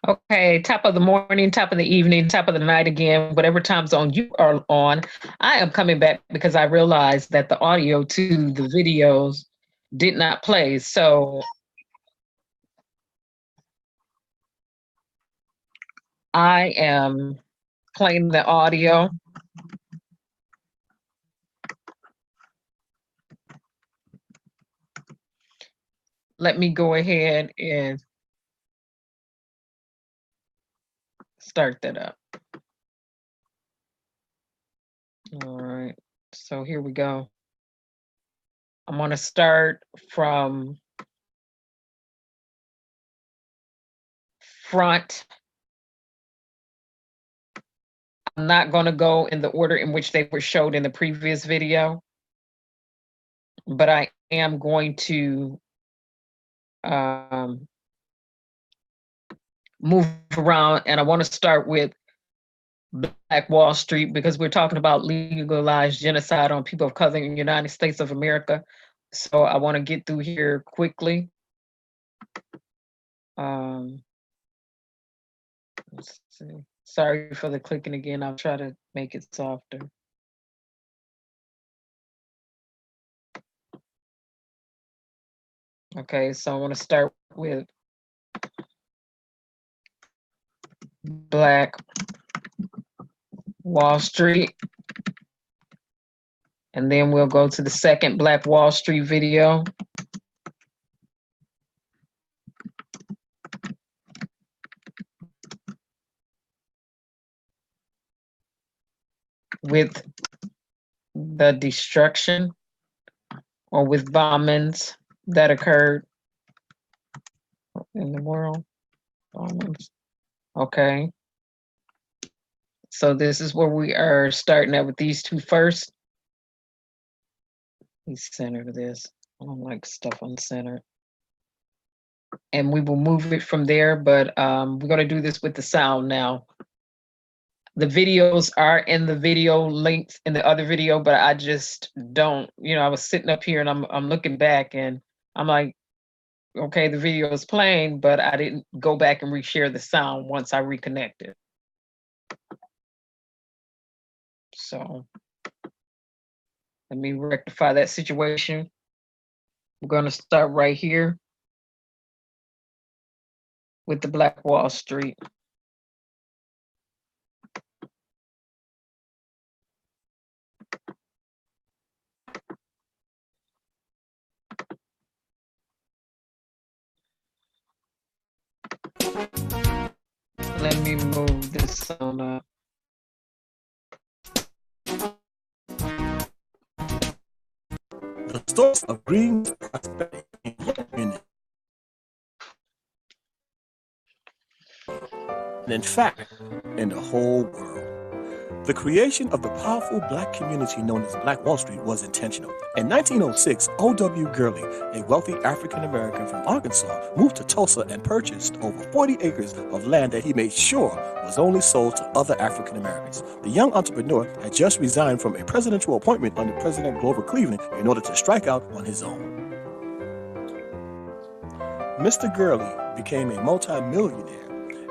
Okay, top of the morning, top of the evening, top of the night again, whatever time zone you are on. I am coming back because I realized that the audio to the videos did not play. So I am playing the audio. Let me go ahead and start that up. All right, so here we go. I'm going to start from front. I'm not going to go in the order in which they were showed in the previous video, but I am going to move around, and I want to start with Black Wall Street because we're talking about legalized genocide on people of color in the United States of America. So I want to get through here quickly. Let's see. Sorry for the clicking again. I'll try to make it softer. Okay, so I want to start with Black Wall Street. And then we'll go to the second Black Wall Street video. With the destruction or with bombings that occurred in the world. Bombings. Okay. So this is where we are starting out with these two first. Please center this. I don't like stuff uncentered. And we will move it from there, but we're going to do this with the sound now. The videos are in the video links in the other video, but I just don't, I was sitting up here and I'm looking back and I'm like, okay, the video is playing, but I didn't go back and reshare the sound once I reconnected. So let me rectify that situation. We're going to start right here with the Black Wall Street. Let me move this sound up. The source of green prosperity and in fact, in the whole world. The creation of the powerful Black community known as Black Wall Street was intentional. In 1906, O.W. Gurley, a wealthy African-American from Arkansas, moved to Tulsa and purchased over 40 acres of land that he made sure was only sold to other African-Americans. The young entrepreneur had just resigned from a presidential appointment under President Grover Cleveland in order to strike out on his own. Mr. Gurley became a multi-millionaire,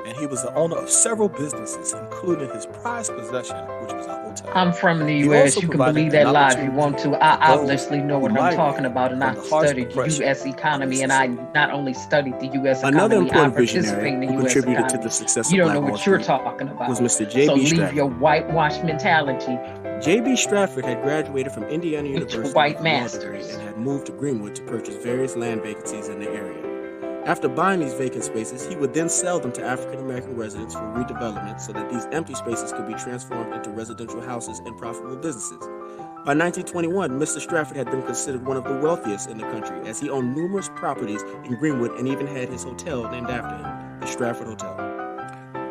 and he was the owner of several businesses, including his prized possession, which was a hotel. I'm from the U.S. You can believe that lie if you want to. I obviously know what I'm talking about, and I studied the U.S. economy, and I not only studied the U.S. economy, Another important I participate in the U.S. contributed economy. to the success you of don't know Black what Wall you're Street talking about. was Mr. J.B. So leave Stratford. your whitewash mentality. J.B. Stratford had graduated from Indiana University white with a law masters. degree and had moved to Greenwood to purchase various land vacancies in the area. After buying these vacant spaces, he would then sell them to African-American residents for redevelopment so that these empty spaces could be transformed into residential houses and profitable businesses. By 1921, Mr. Stratford had been considered one of the wealthiest in the country, as he owned numerous properties in Greenwood and even had his hotel named after him, the Stratford Hotel.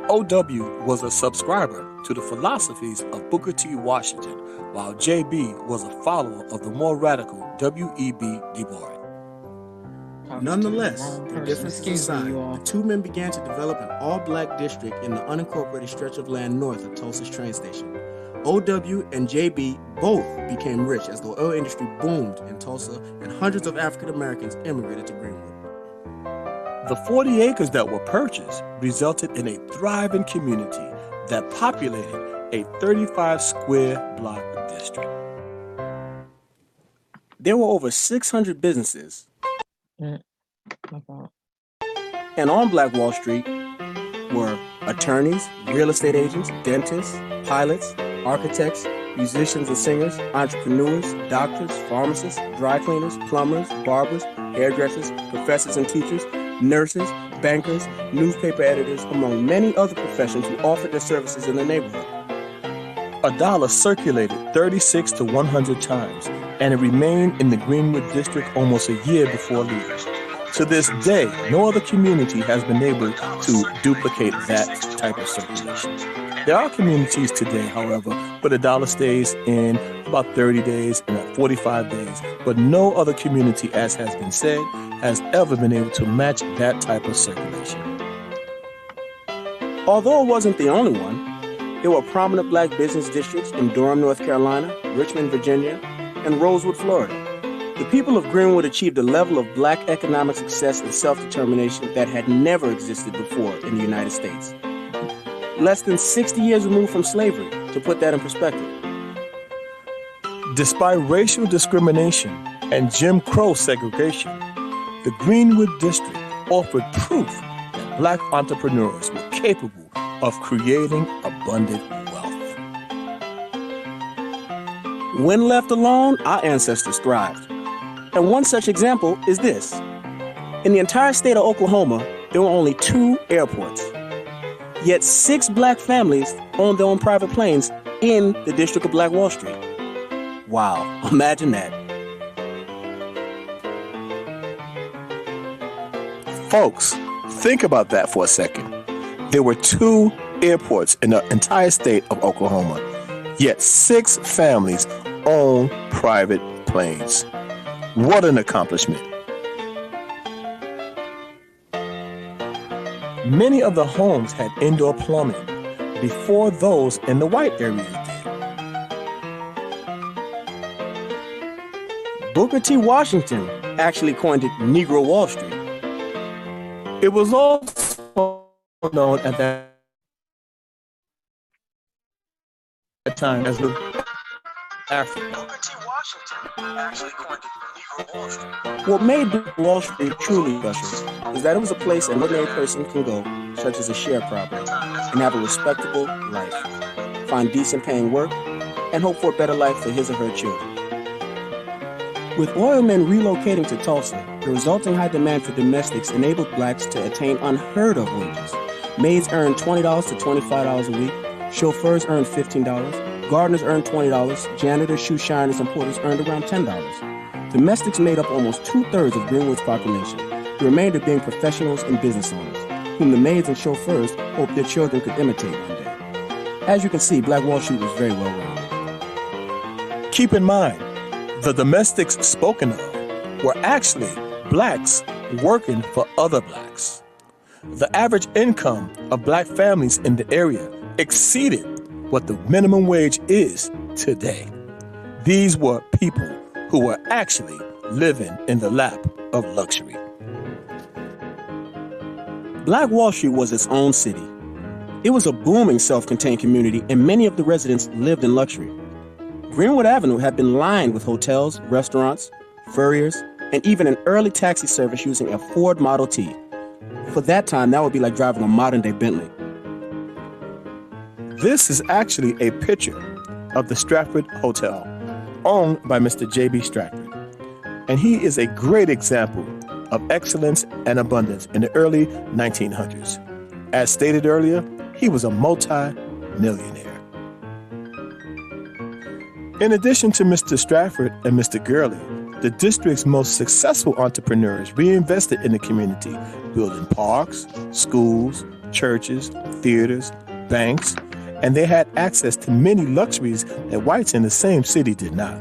O.W. was a subscriber to the philosophies of Booker T. Washington, while J.B. was a follower of the more radical W.E.B. Du Bois. Nonetheless, their differences aside, the two men began to develop an all-Black district in the unincorporated stretch of land north of Tulsa's train station. O.W. and J.B. both became rich as the oil industry boomed in Tulsa and hundreds of African Americans immigrated to Greenwood. The 40 acres that were purchased resulted in a thriving community that populated a 35 square block district. There were over 600 businesses. And on Black Wall Street were attorneys, real estate agents, dentists, pilots, architects, musicians and singers, entrepreneurs, doctors, pharmacists, dry cleaners, plumbers, barbers, hairdressers, professors and teachers, nurses, bankers, newspaper editors, among many other professions who offered their services in the neighborhood. A dollar circulated 36 to 100 times, and it remained in the Greenwood district almost a year before leaving. To this day, no other community has been able to duplicate that type of circulation. There are communities today, however, where the dollar stays in about 30 days and 45 days, but no other community, as has been said, has ever been able to match that type of circulation. Although it wasn't the only one, there were prominent black business districts in Durham, North Carolina, Richmond, Virginia, and Rosewood, Florida. The people of Greenwood achieved a level of black economic success and self-determination that had never existed before in the United States. Less than 60 years removed from slavery, to put that in perspective. Despite racial discrimination and Jim Crow segregation, the Greenwood district offered proof that black entrepreneurs were capable of creating abundant wealth. When left alone, our ancestors thrived. And one such example is this. In the entire state of Oklahoma, there were only 2 airports. Yet 6 black families owned their own private planes in the District of Black Wall Street. Wow, imagine that. Folks, think about that for a second. There were 2 airports in the entire state of Oklahoma, yet 6 families own private planes. What an accomplishment. Many of the homes had indoor plumbing before those in the white areas did. Booker T. Washington actually coined it Negro Wall Street. It was also known at that time as the Africa. Booker T. Washington actually coined it Negro Wall Street. What made Wall Street truly special is that it was a place an ordinary person can go, such as a sharecropper, and have a respectable life, find decent paying work, and hope for a better life for his or her children. With oil men relocating to Tulsa, the resulting high demand for domestics enabled blacks to attain unheard of wages. Maids earned $20 to $25 a week, chauffeurs earned $15, gardeners earned $20, janitors, shoe shiners, and porters earned around $10. Domestics made up almost 2/3 of Greenwood's population, the remainder being professionals and business owners, whom the maids and chauffeurs hoped their children could imitate one day. As you can see, Black Wall Street was very well rounded. Keep in mind, the domestics spoken of were actually blacks working for other blacks. The average income of black families in the area exceeded what the minimum wage is today. These were people who were actually living in the lap of luxury. Black Wall Street was its own city. It was a booming self-contained community, and many of the residents lived in luxury. Greenwood Avenue had been lined with hotels, restaurants, furriers, and even an early taxi service using a Ford Model T. For that time, that would be like driving a modern-day Bentley. This is actually a picture of the Stratford Hotel, owned by Mr. J.B. Stratford. And he is a great example of excellence and abundance in the early 1900s. As stated earlier, he was a multi-millionaire. In addition to Mr. Stratford and Mr. Gurley, the district's most successful entrepreneurs reinvested in the community, building parks, schools, churches, theaters, banks, and they had access to many luxuries that whites in the same city did not.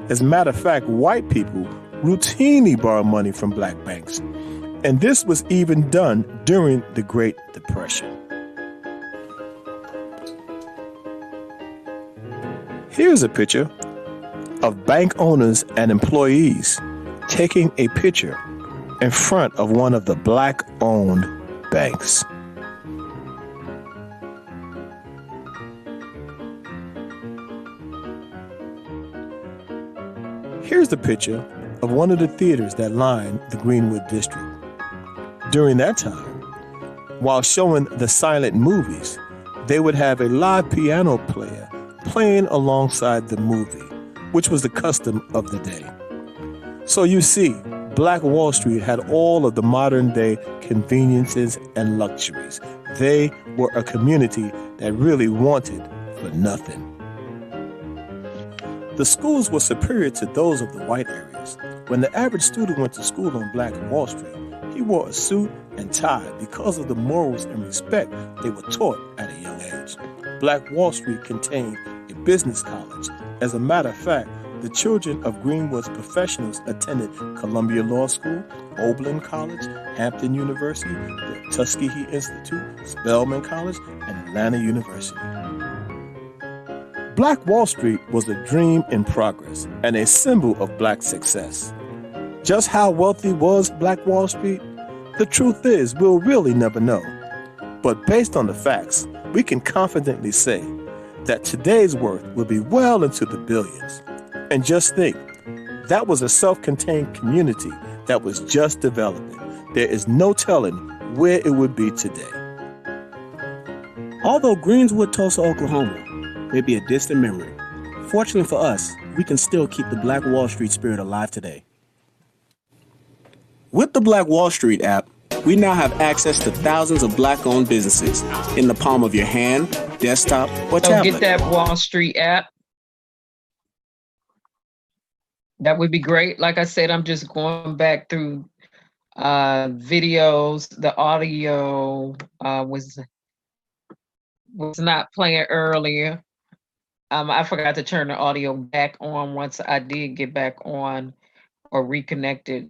As a matter of fact, white people routinely borrowed money from black banks, and this was even done during the Great Depression. Here's a picture of bank owners and employees taking a picture in front of one of the black-owned banks. Here's the picture of one of the theaters that line the Greenwood district. During that time, while showing the silent movies, they would have a live piano player playing alongside the movie, which was the custom of the day. So you see, Black Wall Street had all of the modern-day conveniences and luxuries. They were a community that really wanted for nothing. The schools were superior to those of the white areas. When the average student went to school on Black Wall Street, he wore a suit and tie because of the morals and respect they were taught at a young age. Black Wall Street contained a business college. As a matter of fact, the children of Greenwood's professionals attended Columbia Law School, Oberlin College, Hampton University, the Tuskegee Institute, Spelman College, and Atlanta University. Black Wall Street was a dream in progress and a symbol of Black success. Just how wealthy was Black Wall Street? The truth is, we'll really never know. But based on the facts, we can confidently say that today's worth will be well into the billions. And just think, that was a self-contained community that was just developing. There is no telling where it would be today. Although Greenswood, Tulsa, Oklahoma may be a distant memory, fortunately for us, we can still keep the Black Wall Street spirit alive today. With the Black Wall Street app, we now have access to thousands of Black-owned businesses in the palm of your hand, desktop, or tablet. Get that Wall Street app. That would be great. Like I said, I'm just going back through videos. The audio was not playing earlier. I forgot to turn the audio back on once I did get back on or reconnected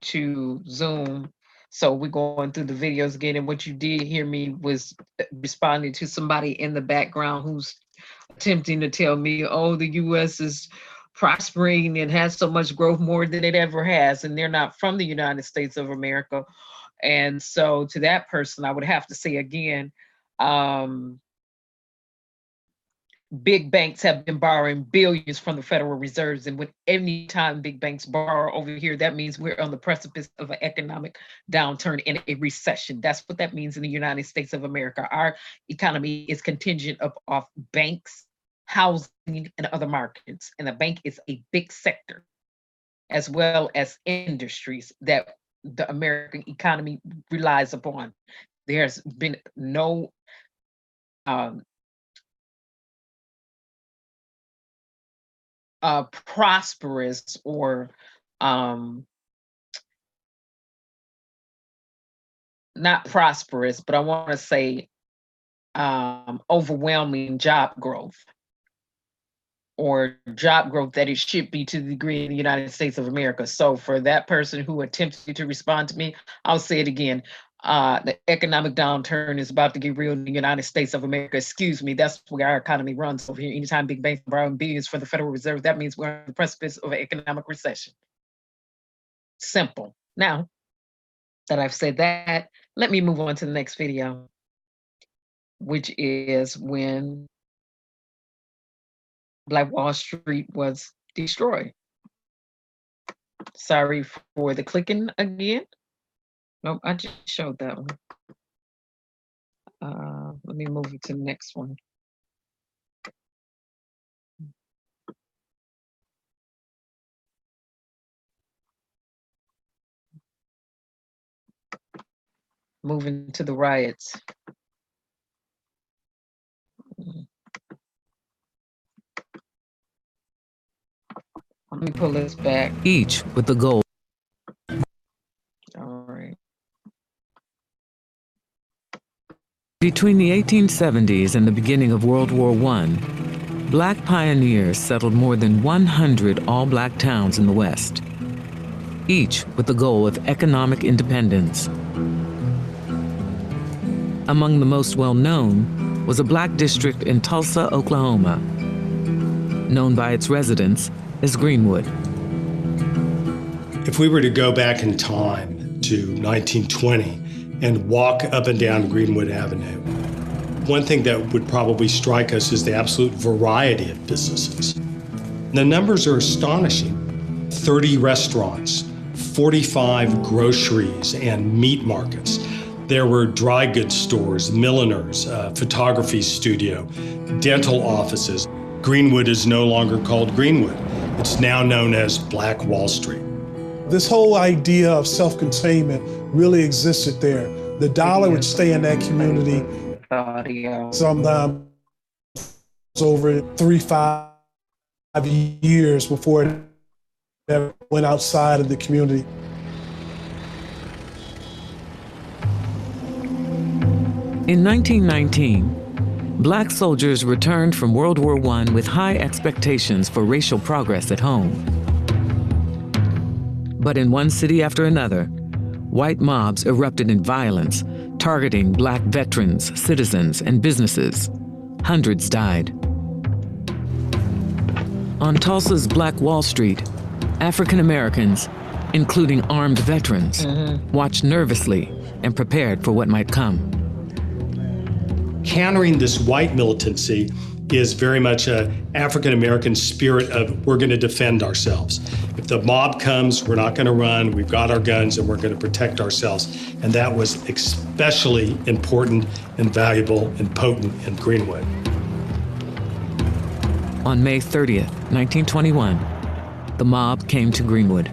to Zoom. So we're going through the videos again. And what you did hear me was responding to somebody in the background who's attempting to tell me, oh, the US is prospering and has so much growth, more than it ever has. And they're not from the United States of America. And so to that person, I would have to say again, big banks have been borrowing billions from the Federal Reserves. And with any time big banks borrow over here, that means we're on the precipice of an economic downturn and a recession. That's what that means in the United States of America. Our economy is contingent off banks, housing, and other markets. And the bank is a big sector, as well as industries that the American economy relies upon. There's been no prosperous or not prosperous, but I want to say overwhelming job growth, or job growth that it should be to the degree in the United States of America. So for that person who attempted to respond to me, I'll say it again. The economic downturn is about to get real in the United States of America. Excuse me, that's where our economy runs over here. Anytime big banks borrow billions from the Federal Reserve, that means we're on the precipice of an economic recession. Simple. Now that I've said that, let me move on to the next video, which is when Black Wall Street was destroyed. Sorry for the clicking again. Nope, I just showed that one. Let me move it to the next one. Moving to the riots. Let me pull this back. Each with the goal. All right. Between the 1870s and the beginning of World War I, Black pioneers settled more than 100 all-Black towns in the West, each with the goal of economic independence. Among the most well-known was a Black district in Tulsa, Oklahoma, known by its residents as Greenwood. If we were to go back in time to 1920 and walk up and down Greenwood Avenue, one thing that would probably strike us is the absolute variety of businesses. The numbers are astonishing. 30 restaurants, 45 groceries and meat markets. There were dry goods stores, milliners, photography studio, dental offices. Greenwood is no longer called Greenwood. It's now known as Black Wall Street. This whole idea of self-containment really existed there. The dollar would stay in that community sometimes over 3-5 years before it ever went outside of the community. In 1919, Black soldiers returned from World War I with high expectations for racial progress at home. But in one city after another, white mobs erupted in violence, targeting Black veterans, citizens, and businesses. Hundreds died. On Tulsa's Black Wall Street, African Americans, including armed veterans, watched nervously and prepared for what might come. Countering this white militancy is very much an African-American spirit of we're going to defend ourselves. If the mob comes, we're not going to run, we've got our guns and we're going to protect ourselves. And that was especially important and valuable and potent in Greenwood. On May 30th, 1921, the mob came to Greenwood.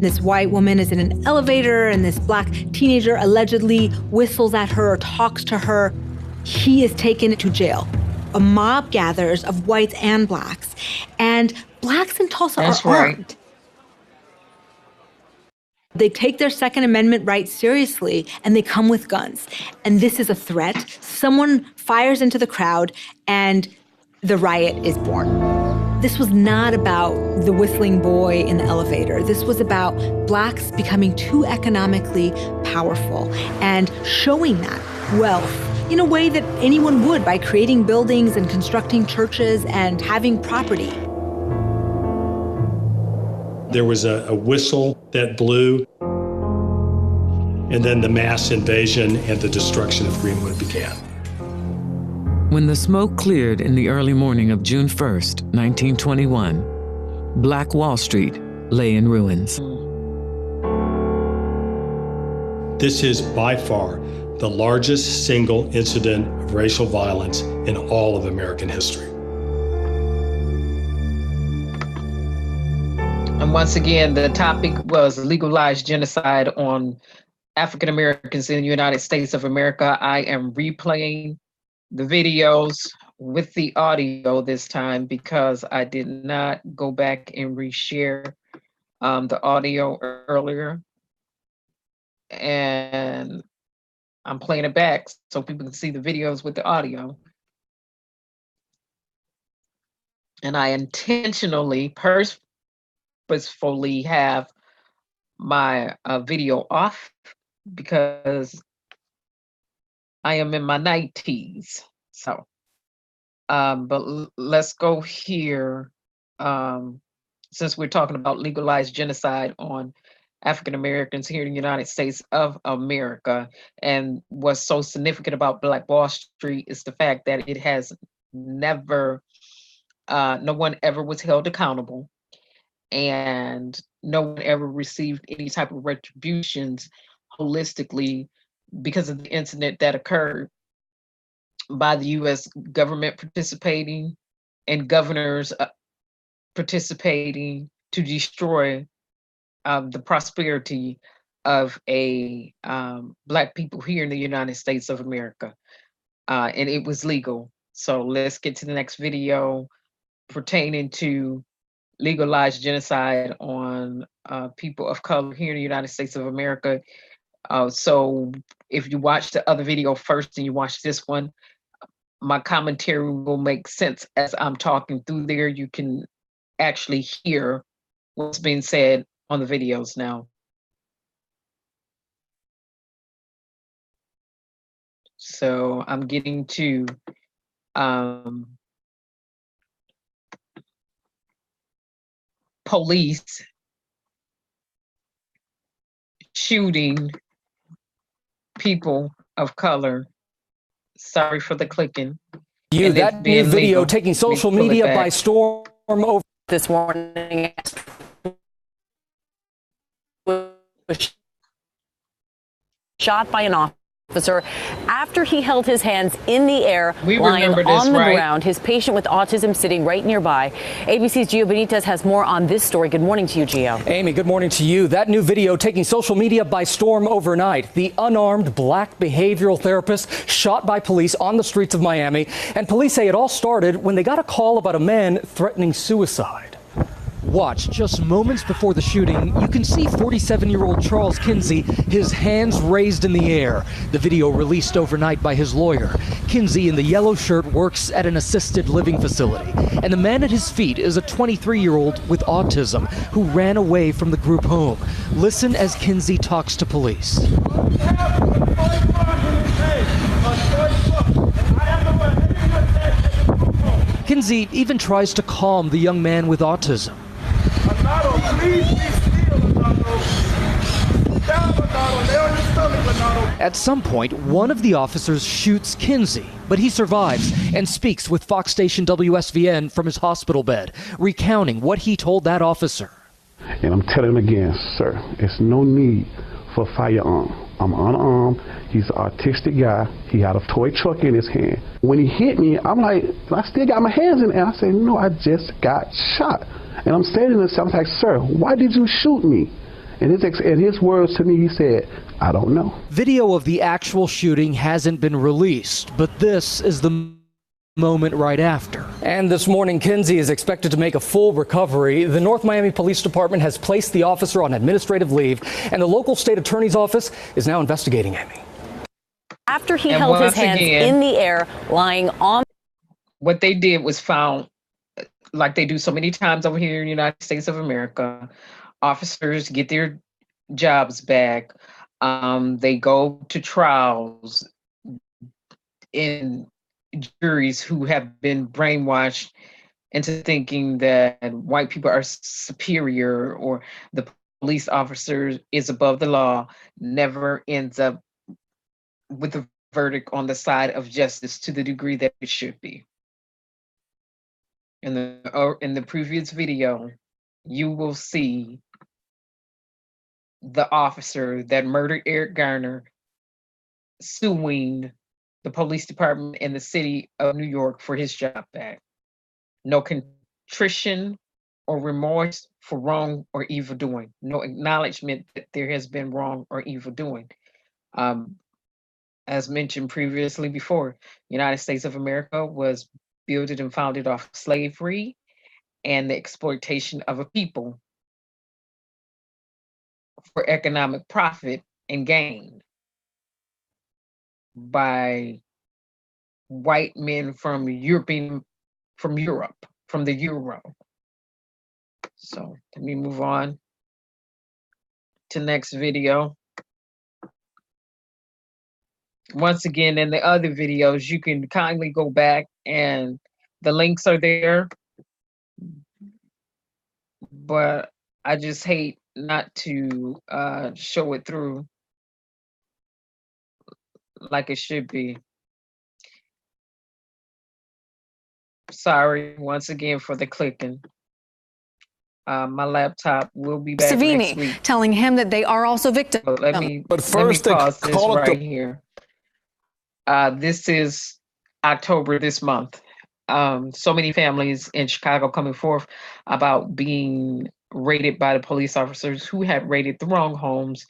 This white woman is in an elevator and this Black teenager allegedly whistles at her or talks to her. He is taken to jail. A mob gathers of whites and Blacks, and Blacks in Tulsa are armed. They take their Second Amendment rights seriously, and they come with guns. And this is a threat. Someone fires into the crowd, and the riot is born. This was not about the whistling boy in the elevator. This was about Blacks becoming too economically powerful and showing that wealth in a way that anyone would by creating buildings and constructing churches and having property. There was a whistle that blew, and then the mass invasion and the destruction of Greenwood began. When the smoke cleared in the early morning of June 1st, 1921, Black Wall Street lay in ruins. This is by far the largest single incident of racial violence in all of American history. And once again, the topic was legalized genocide on African Americans in the United States of America. I am replaying the videos with the audio this time because I did not go back and reshare the audio earlier. And I'm playing it back so people can see the videos with the audio. And I intentionally, purposefully have my video off because I am in my 90s. So, but let's go here. Since we're talking about legalized genocide on African Americans here in the United States of America, and what's so significant about Black Wall Street is the fact that it has never, no one ever was held accountable, and no one ever received any type of retributions holistically because of the incident that occurred by the US government participating and governors participating to destroy the prosperity of Black people here in the United States of America. And it was legal. So let's get to the next video pertaining to legalized genocide on people of color here in the United States of America. So if you watch the other video first and you watch this one, my commentary will make sense as I'm talking through there. You can actually hear what's being said on the videos now. So I'm getting to police shooting people of color. Sorry for the clicking. That new video taking social media by storm over this morning was shot by an officer after he held his hands in the air, lying on the ground. His patient with autism sitting right nearby. ABC's Gio Benitez has more on this story. Good morning to you, Gio. Amy, good morning to you. That new video taking social media by storm overnight. The unarmed black behavioral therapist shot by police on the streets of Miami. And police say it all started when they got a call about a man threatening suicide. Watch, just moments before the shooting, you can see 47-year-old Charles Kinsey, his hands raised in the air. The video released overnight by his lawyer. Kinsey in the yellow shirt works at an assisted living facility. And the man at his feet is a 23-year-old with autism who ran away from the group home. Listen as Kinsey talks to police. Kinsey even tries to calm the young man with autism. At some point, one of the officers shoots Kinsey, but he survives and speaks with Fox station WSVN from his hospital bed, recounting what he told that officer. And I'm telling him again, sir, it's no need for firearm. I'm unarmed. He's an autistic guy. He had a toy truck in his hand. When he hit me, I'm like, I still got my hands in the air. I said, no, I just got shot. And I'm standing there, I'm like, sir, why did you shoot me? And his words to me, he said, I don't know. Video of the actual shooting hasn't been released, but this is the moment right after. And this morning, Kinsey is expected to make a full recovery. The North Miami Police Department has placed the officer on administrative leave, and the local state attorney's office is now investigating Amy. After he held his hands in the air, lying on. What they did was found, like they do so many times over here in the United States of America, officers get their jobs back. They go to trials in juries who have been brainwashed into thinking that white people are superior or the police officer is above the law, never ends up with a verdict on the side of justice to the degree that it should be. In the previous video, you will see the officer that murdered Eric Garner suing the police department in the city of New York for his job back. No contrition or remorse for wrong or evil doing. No acknowledgement that there has been wrong or evil doing. As mentioned previously before, United States of America was built and founded off slavery and the exploitation of a people for economic profit and gain by white men from Europe, from the Euro. So let me move on to next video. Once again, in the other videos, you can kindly go back and the links are there. But I just hate not to show it through like it should be. Sorry once again for the clicking. My laptop will be back next week. Telling him that they are also victims. But let me pause this right here. This is October this month. So many families in Chicago coming forth about being raided by the police officers who had raided the wrong homes,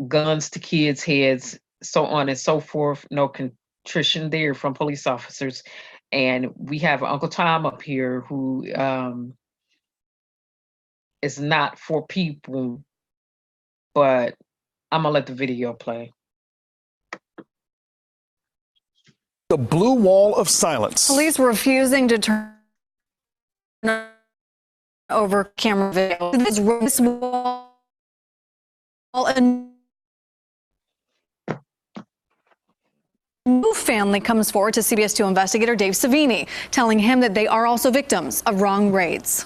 guns to kids' heads, so on and so forth. No contrition there from police officers. And we have Uncle Tom up here who is not for people, but I'm gonna let the video play. The blue wall of silence. Police were refusing to turn over camera video. This wall, a new family comes forward to CBS2 investigator Dave Savini, telling him that they are also victims of wrong raids.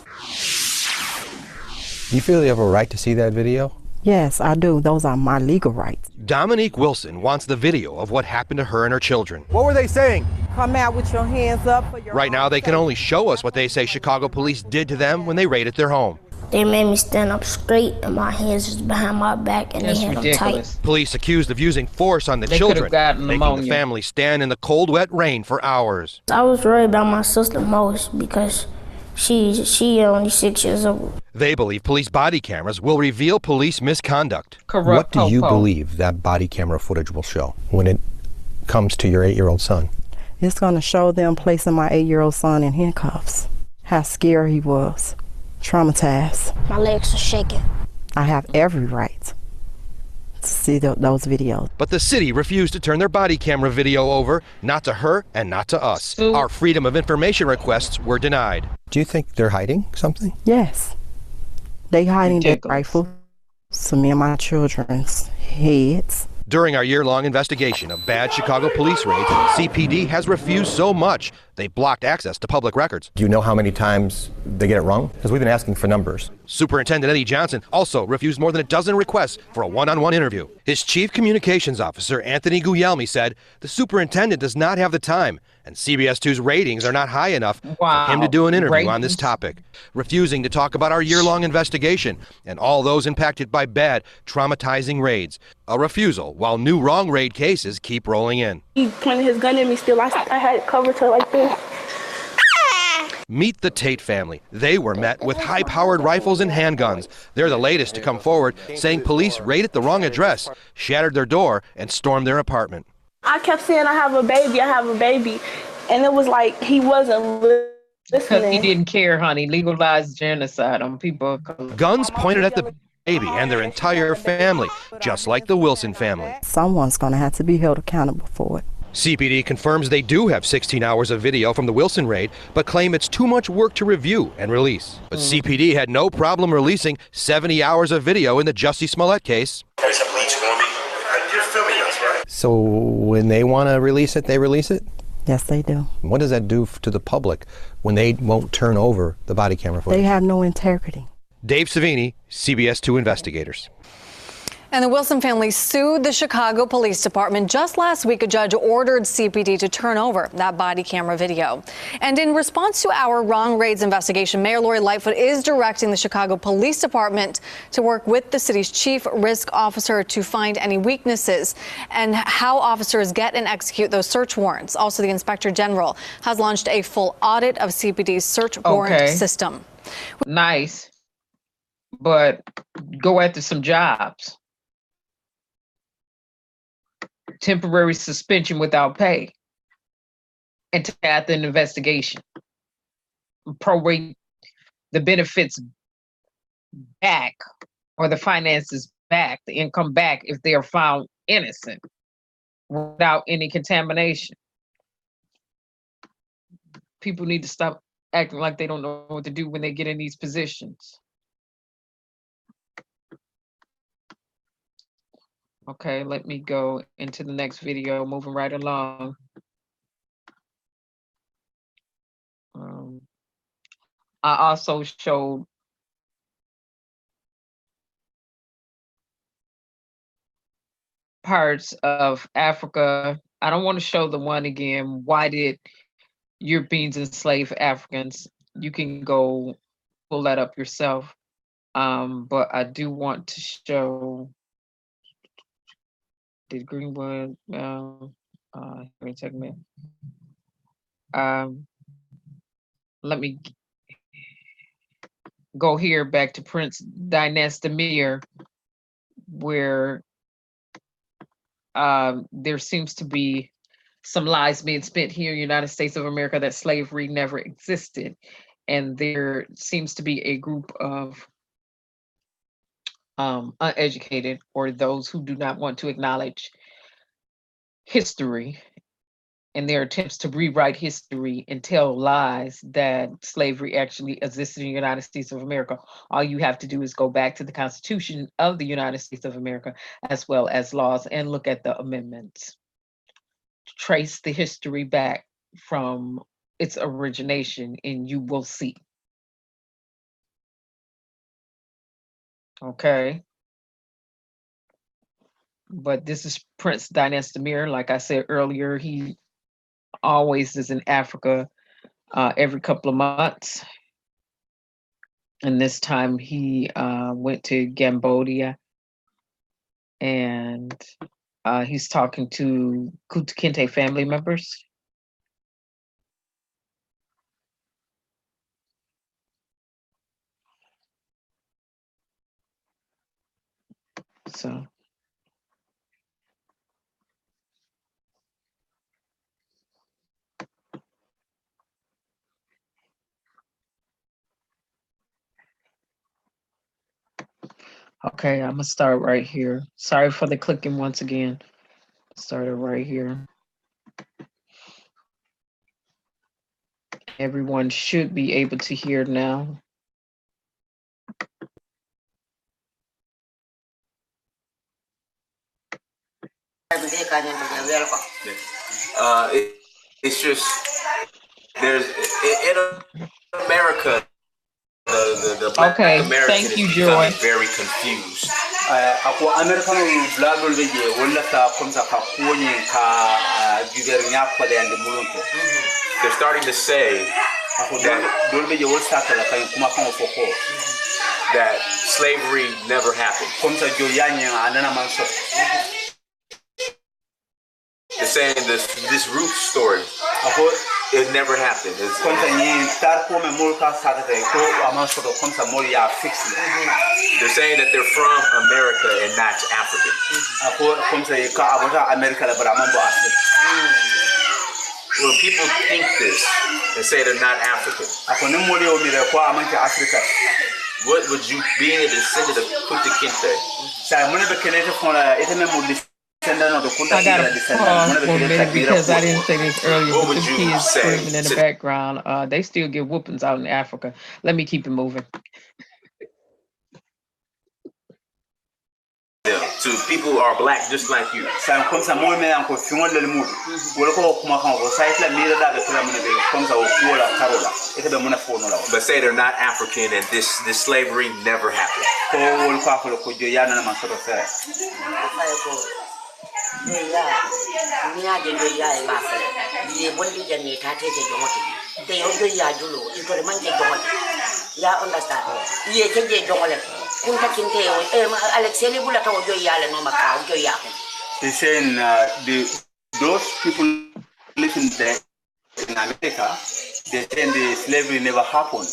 Do you feel you have a right to see that video? Yes, I do. Those are my legal rights. Dominique Wilson wants the video of what happened to her and her children. What were they saying? Come out with your hands up. Right now, they can only show us what they say Chicago police did to them when they raided their home. They made me stand up straight and my hands was behind my back and they had them tight. Police accused of using force on the children, making the family stand in the cold, wet rain for hours. I was worried about my sister most because she only 6 years old. They believe police body cameras will reveal police misconduct. What do you believe that body camera footage will show when it comes to your 8-year-old son? It's going to show them placing my 8-year-old son in handcuffs. How scared he was. Traumatized. My legs are shaking. I have every right to see those videos. But the city refused to turn their body camera video over, not to her and not to us. Our Freedom of Information requests were denied. Do you think they're hiding something? Yes. They hiding their rifles to me and my children's heads. During our year-long investigation of bad Chicago police raids, CPD has refused so much, they blocked access to public records. Do you know how many times they get it wrong? Because we've been asking for numbers. Superintendent Eddie Johnson also refused more than a dozen requests for a one-on-one interview. His chief communications officer, Anthony Guglielmi, said the superintendent does not have the time, and CBS 2's ratings are not high enough for him to do an interview on this topic, refusing to talk about our year-long investigation and all those impacted by bad, traumatizing raids. A refusal while new wrong raid cases keep rolling in. He pointed his gun at me still. I had it covered to like this. Meet the Tate family. They were met with high-powered rifles and handguns. They're the latest to come forward, saying police raided the wrong address, shattered their door, and stormed their apartment. I kept saying, I have a baby. And it was like he wasn't listening. Because he didn't care, honey. Legalized genocide on people. Guns pointed at the baby and their entire family, just like the Wilson family. Someone's going to have to be held accountable for it. CPD confirms they do have 16 hours of video from the Wilson raid, but claim it's too much work to review and release. But CPD had no problem releasing 70 hours of video in the Jussie Smollett case. So when they want to release it, they release it? Yes, they do. What does that do to the public when they won't turn over the body camera footage? They have no integrity. Dave Savini, CBS 2 Investigators. And the Wilson family sued the Chicago Police Department. Just last week, a judge ordered CPD to turn over that body camera video. And in response to our wrong raids investigation, Mayor Lori Lightfoot is directing the Chicago Police Department to work with the city's chief risk officer to find any weaknesses and how officers get and execute those search warrants. Also, the Inspector General has launched a full audit of CPD's search warrant system. Nice, but go after some jobs. Temporary suspension without pay, and to add an investigation. Prorate the benefits back or the finances back, the income back if they are found innocent without any contamination. People need to stop acting like they don't know what to do when they get in these positions. Okay, let me go into the next video, moving right along. I also showed parts of Africa. I don't want to show the one again. Why did Europeans enslave Africans? You can go pull that up yourself. But I do want to show did Greenwood, take a minute. Let me go here back to Prince Dynastamir, where there seems to be some lies being spent here in the United States of America that slavery never existed. And there seems to be a group of uneducated or those who do not want to acknowledge history and their attempts to rewrite history and tell lies that slavery actually existed in the United States of America. All you have to do is go back to the Constitution of the United States of America, as well as laws, and look at the amendments. Trace the history back from its origination and you will see. Okay. But this is Prince Dynastamir. Like I said earlier, he always is in Africa every couple of months. And this time he went to Cambodia, and he's talking to Kunta Kinte family members. So. Okay, I'm gonna start right here. Sorry for the clicking once again. Started right here. Everyone should be able to hear now. It's just there's in America. The Black Okay, American thank you, is Joy. becoming very confused. Ako American blablo leje wala ta komsa ka kuonye ka giver nyako le ande mulunto. They're starting to say that slavery never happened. They're saying this root story, it never happened. They're saying that they're from America and not African. When people think this and say they're not African, what would you, being a descendant of Kunta Kinte? I got to pause for a minute because I didn't say this earlier, but the kids screaming in the background, they still get whoopings out in Africa. Let me keep it moving. To people who are black just like you. But say they're not African and this slavery never happened. Ya understand. Ye keje jongole. Kunta Kinte Alexele bula tawo joy yale no maka joy yako. He's saying those people living there in America, they say the slavery never happened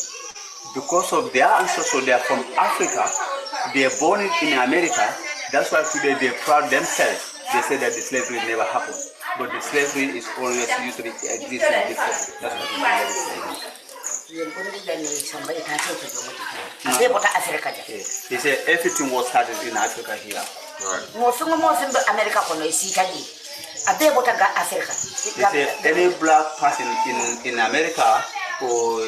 because of their ancestors. They are from Africa. They are born in America. That's why today they proud themselves. They say that the slavery never happened, but the slavery is always usually existing before. That's what the saying. He said everything was started in Africa here. Right. He said any black person in America or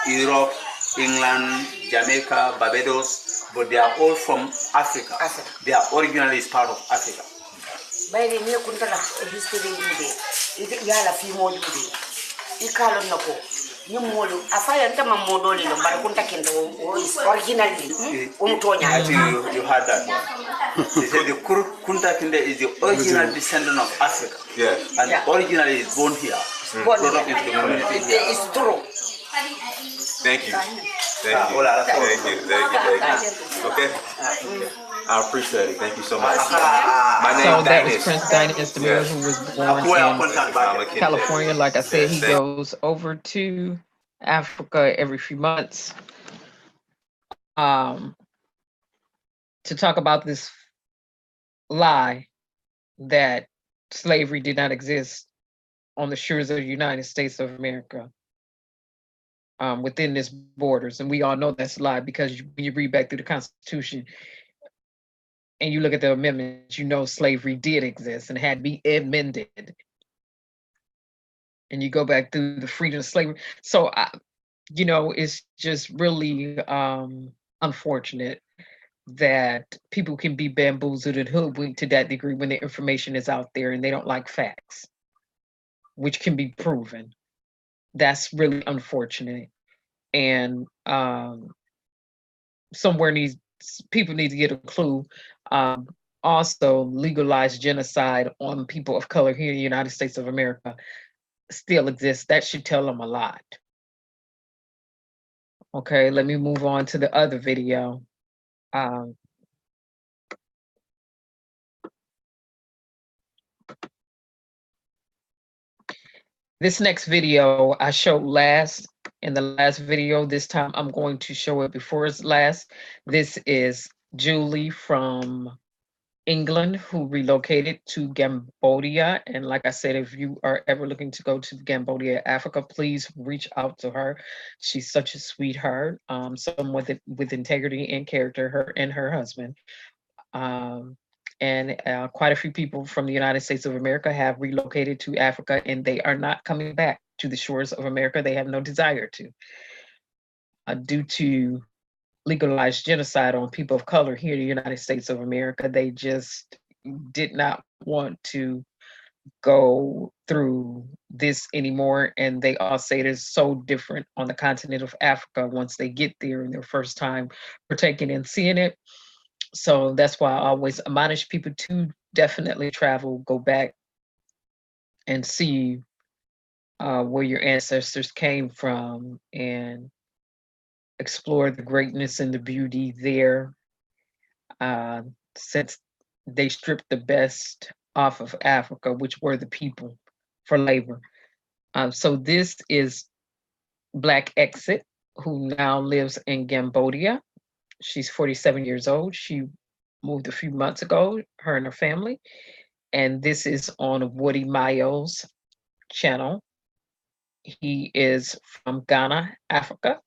Europe, England, Jamaica, Barbados, but they are all from Africa. They are originally is part of Africa. Nyumolu afaya ntama modoli no barakunta kento originally I think you heard that one. They said the Kunta Kinte is the original descendant of Africa. Yes. And originally is born here. Born here. It's true. Thank you. Thank you. Okay. I appreciate it. Thank you so much. My name so that was Prince Dynastamir, who was born in California. Like I said, he goes over to Africa every few months to talk about this lie that slavery did not exist on the shores of the United States of America. Within its borders. And we all know that's a lie because when you read back through the Constitution and you look at the amendments, you know slavery did exist and had to be amended. And you go back through the freedom of slavery. So, it's just really unfortunate that people can be bamboozled and hoodwinked to that degree when the information is out there and they don't like facts, which can be proven. That's really unfortunate. And people need to get a clue. also legalized genocide on people of color here in the United States of America still exists. That should tell them a lot. Okay, let me move on to the other video. This next video I showed in the last video. This time I'm going to show it before it's last. This is Julie from England, who relocated to Cambodia. And like I said, if you are ever looking to go to Cambodia, Africa, please reach out to her. She's such a sweetheart, someone with integrity and character, her and her husband. And quite a few people from the United States of America have relocated to Africa, and they are not coming back to the shores of America. They have no desire to, due to legalized genocide on people of color here in the United States of America. They just did not want to go through this anymore. And they all say it is so different on the continent of Africa once they get there in their first time partaking and seeing it. So that's why I always admonish people to definitely travel, go back and see where your ancestors came from and explore the greatness and the beauty there, since they stripped the best off of Africa, which were the people, for labor. So this is Black Exit, who now lives in Cambodia. She's 47 years old. She moved a few months ago, her and her family. And this is on Woody Mayo's channel. He is from Ghana, Africa.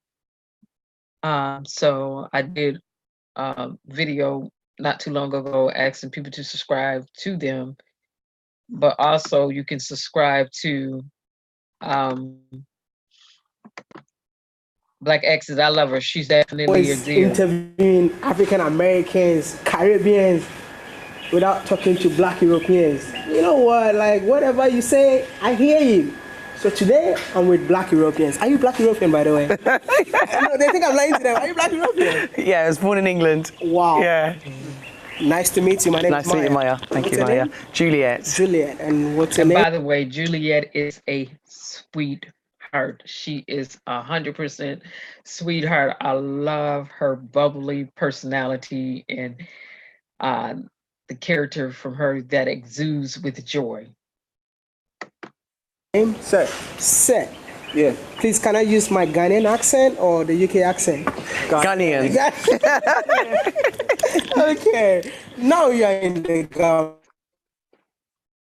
So I did a video not too long ago asking people to subscribe to them, but also you can subscribe to Black Exit. I love her. She's definitely a deal. Interviewing African Americans, Caribbeans, without talking to Black Europeans. You know what? Like, whatever you say, I hear you. So today, I'm with Black Europeans. Are you Black European, by the way? No, they think I'm lying to them. Are you Black European? Yeah, I was born in England. Wow. Yeah. Nice to meet you. My name is Maya. Nice to meet you, Maya. Thank you, Maya. Juliet. Juliet. And what's your name? By the way, Juliet is a sweetheart. She is 100% sweetheart. I love her bubbly personality and the character from her that exudes with joy. Sir. Sir. Yeah. Please, can I use my Ghanaian accent or the UK accent? Ghanaian. Okay. Now you're in the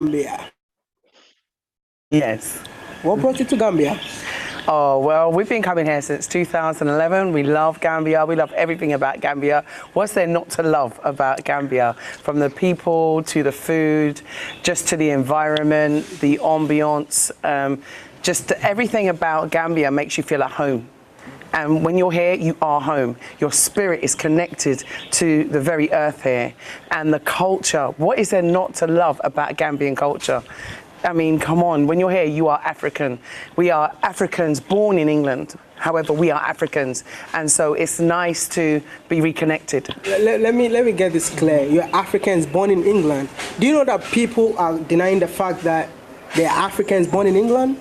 Gambia. Yes. What brought you to Gambia? Oh, well, we've been coming here since 2011. We love Gambia. We love everything about Gambia. What's there not to love about Gambia? From the people to the food, just to the environment, the ambiance, just everything about Gambia makes you feel at home. And when you're here, you are home. Your spirit is connected to the very earth here. And the culture, what is there not to love about Gambian culture? I mean, come on, when you're here, you are African. We are Africans born in England. However, we are Africans. And so it's nice to be reconnected. Let me get this clear. You're Africans born in England. Do you know that people are denying the fact that they're Africans born in England?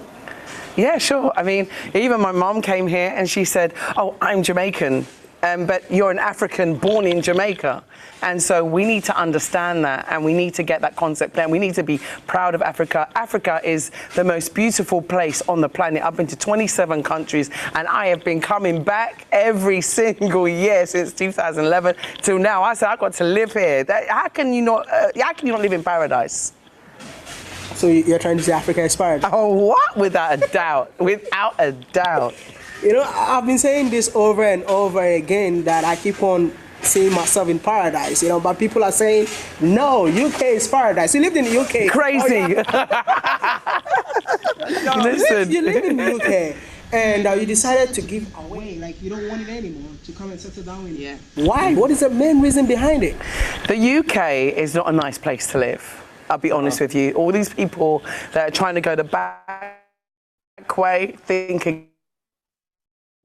Yeah, sure. I mean, even my mom came here and she said, oh, I'm Jamaican. But you're an African born in Jamaica. And so we need to understand that, and we need to get that concept there. We need to be proud of Africa. Africa is the most beautiful place on the planet. I've been to 27 countries, and I have been coming back every single year since 2011 till now. I said, I've got to live here. How can you not live in paradise? So you're trying to say Africa is paradise? Oh, what? Without a doubt. Without a doubt. You know, I've been saying this over and over again, that I keep on seeing myself in paradise, you know, but people are saying, no, UK is paradise. You lived in the UK. Crazy. No, you live in the UK, and you decided to give away, like you don't want it anymore, to come and settle down in here. Why? What is the main reason behind it? The UK is not a nice place to live. I'll be honest with you. All these people that are trying to go the back way, thinking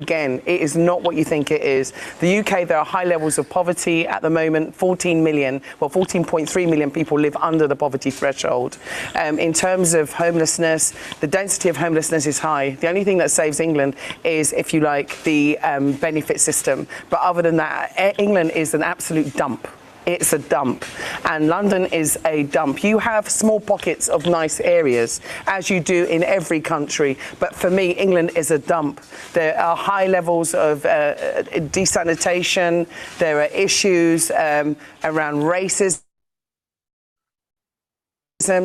Again, it is not what you think it is. The UK, there are high levels of poverty at the moment. 14.3 million people live under the poverty threshold. In terms of homelessness, the density of homelessness is high. The only thing that saves England is, if you like, the benefit system. But other than that, England is an absolute dump. It's a dump, and London is a dump. You have small pockets of nice areas, as you do in every country, but for me, England is a dump. There are high levels of desanitation. There are issues around racism.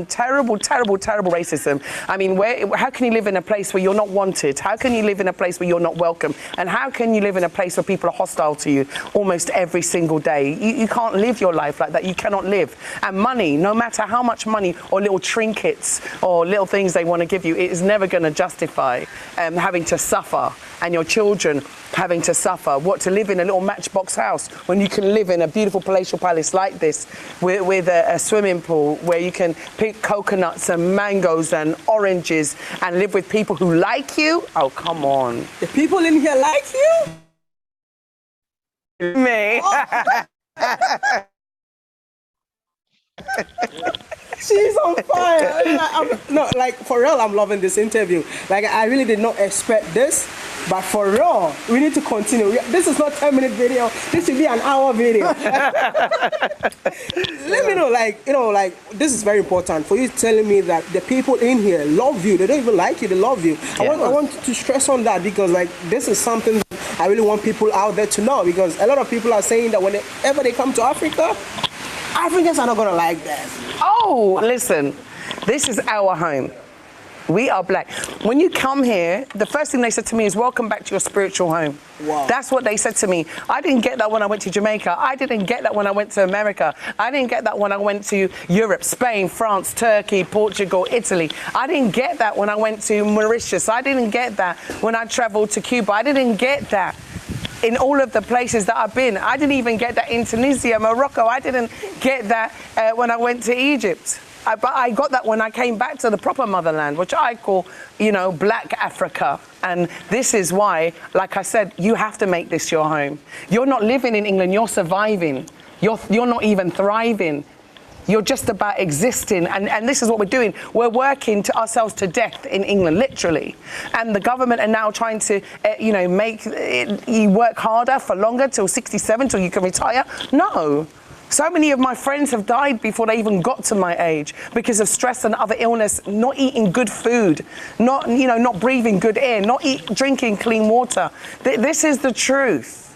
Terrible, terrible, terrible racism. I mean, how can you live in a place where you're not wanted? How can you live in a place where you're not welcome? And how can you live in a place where people are hostile to you almost every single day? You can't live your life like that. You cannot live. And money, no matter how much money or little trinkets or little things they want to give you, it is never going to justify having to suffer, and your children having to suffer. What, to live in a little matchbox house when you can live in a beautiful palatial palace like this with a swimming pool where you can pick coconuts and mangoes and oranges and live with people who like you? Oh, come on. The people in here like you? Me. She's on fire. Like, for real, I'm loving this interview. Like, I really did not expect this, but for real, we need to continue. This is not a 10-minute video. This should be an hour video. Let me know, like, this is very important for you telling me that the people in here love you. They don't even like you, they love you. Yeah. I want to stress on that, because, like, this is something I really want people out there to know, because a lot of people are saying that whenever they come to Africa, Africans are not going to like that. Oh, listen, this is our home. We are black. When you come here, the first thing they said to me is, welcome back to your spiritual home. Wow. That's what they said to me. I didn't get that when I went to Jamaica. I didn't get that when I went to America. I didn't get that when I went to Europe, Spain, France, Turkey, Portugal, Italy. I didn't get that when I went to Mauritius. I didn't get that when I traveled to Cuba. I didn't get that in all of the places that I've been. I didn't even get that in Tunisia, Morocco. I didn't get that when I went to Egypt. But I got that when I came back to the proper motherland, which I call, Black Africa. And this is why, like I said, you have to make this your home. You're not living in England, you're surviving. You're not even thriving. You're just about existing. And this is what we're doing. We're working ourselves to death in England, literally. And the government are now trying to, make you work harder for longer, till 67, till you can retire. No. So many of my friends have died before they even got to my age because of stress and other illness, not eating good food, not breathing good air, not drinking clean water. This is the truth.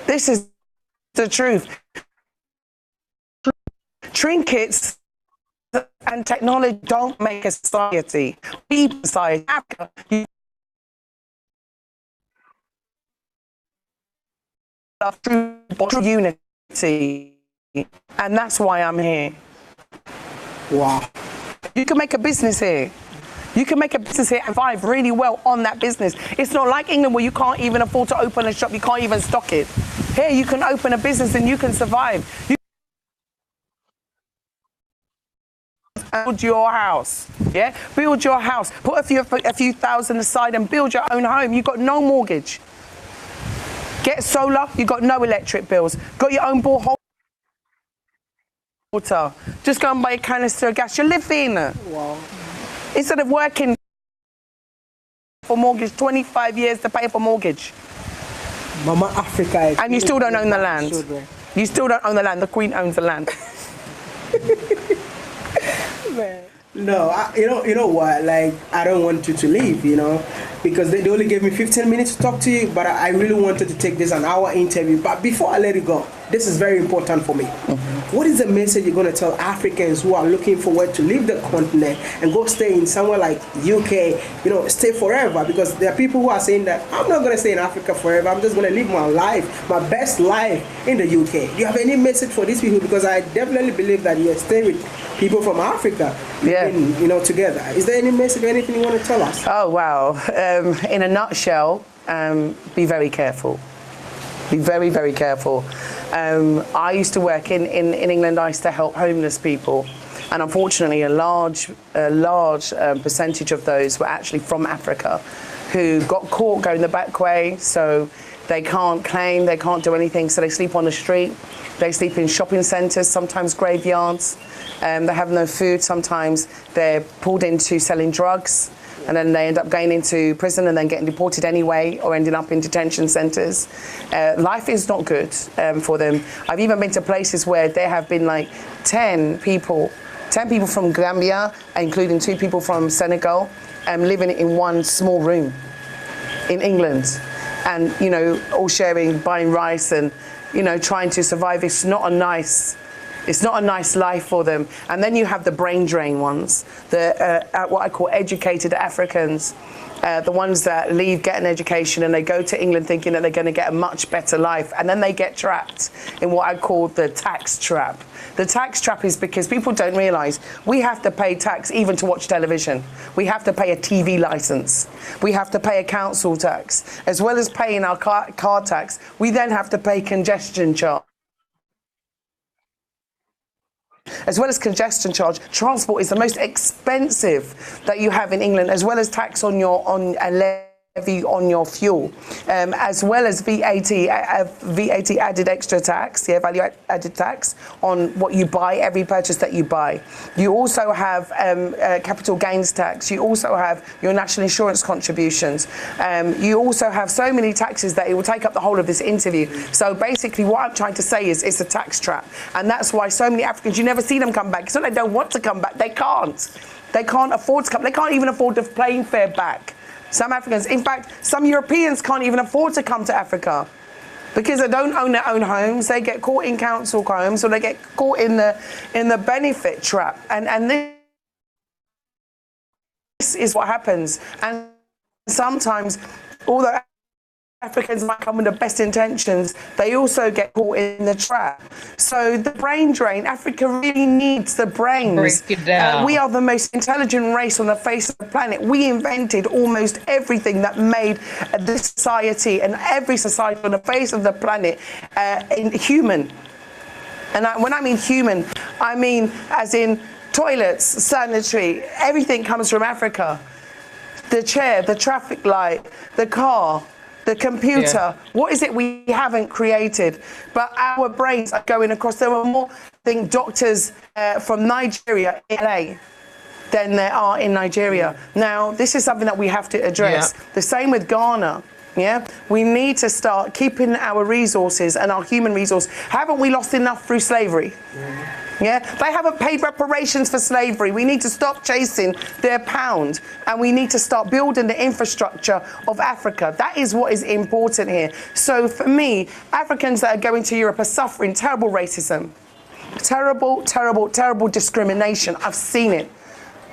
This is the truth. Trinkets and technology don't make a society. We society, Africa, through unity. And that's why I'm here. Wow. You can make a business here. You can make a business here and survive really well on that business. It's not like England where you can't even afford to open a shop, you can't even stock it. Here you can open a business and you can survive. You build your house, yeah? Build your house. Put a few thousand aside and build your own home. You've got no mortgage. Get solar, you've got no electric bills. Got your own borehole. Water. Just go and buy a canister of gas. You're living. Wow. Instead of working for mortgage, 25 years to pay for mortgage. Mama Africa. And you still don't own the land. You still don't own the land. The Queen owns the land. No, you know what? Like, I don't want you to leave, because they only gave me 15 minutes to talk to you, but I really wanted to take this an hour interview. But before I let it go, this is very important for me. Mm-hmm. What is the message you're going to tell Africans who are looking forward to leave the continent and go stay in somewhere like UK, stay forever? Because there are people who are saying that I'm not going to stay in Africa forever. I'm just going to live my life, my best life in the UK. Do you have any message for these people? Because I definitely believe that you're staying with people from Africa, together. Is there any message or anything you want to tell us? Oh, wow. In a nutshell, be very careful. Be very, very careful. I used to work in England. I used to help homeless people, and unfortunately, a large percentage of those were actually from Africa. who got caught going the back way, so they can't claim, they can't do anything, so they sleep on the street. They sleep in shopping centres, sometimes graveyards. They have no food. Sometimes they're pulled into selling drugs, and then they end up going into prison and then getting deported anyway, or ending up in detention centres. Life is not good for them. I've even been to places where there have been like 10 people from Gambia, including 2 people from Senegal, living in one small room in England, and all sharing, buying rice and trying to survive. It's not a nice life for them. And then you have the brain drain ones, what I call educated Africans, the ones that leave, get an education, and they go to England thinking that they're going to get a much better life, and then they get trapped in what I call the tax trap. The tax trap is because people don't realise we have to pay tax even to watch television. We have to pay a TV licence. We have to pay a council tax. As well as paying our car tax, we then have to pay congestion charge. As well as congestion charge, transport is the most expensive that you have in England, as well as tax on a levy on your fuel, as well as VAT added extra tax, value added tax on what you buy, every purchase that you buy. You also have capital gains tax. You also have your national insurance contributions. You also have so many taxes that it will take up the whole of this interview. So basically what I'm trying to say is it's a tax trap. And that's why so many Africans, you never see them come back. It's not they don't want to come back, they can't. They can't afford to come. They can't even afford the plane fare back. Some Africans, in fact, some Europeans can't even afford to come to Africa because they don't own their own homes. They get caught in council homes, or they get caught in the benefit trap. And this is what happens. And sometimes, although Africans might come with the best intentions, they also get caught in the trap. So the brain drain, Africa really needs the brains. Break it down. We are the most intelligent race on the face of the planet. We invented almost everything that made this society and every society on the face of the planet human. And when I mean human, I mean as in toilets, sanitary, everything comes from Africa. The chair, the traffic light, the car, the computer, what is it we haven't created? But our brains are going across. There are more doctors from Nigeria in LA than there are in Nigeria. Now, this is something that we have to address. The same with Ghana. We need to start keeping our resources and our human resource. Haven't we lost enough through slavery? They haven't paid reparations for slavery. We need to stop chasing their pound, and we need to start building the infrastructure of Africa. That is what is important here. So for me, Africans that are going to Europe are suffering terrible racism, terrible, terrible, terrible discrimination. I've seen it.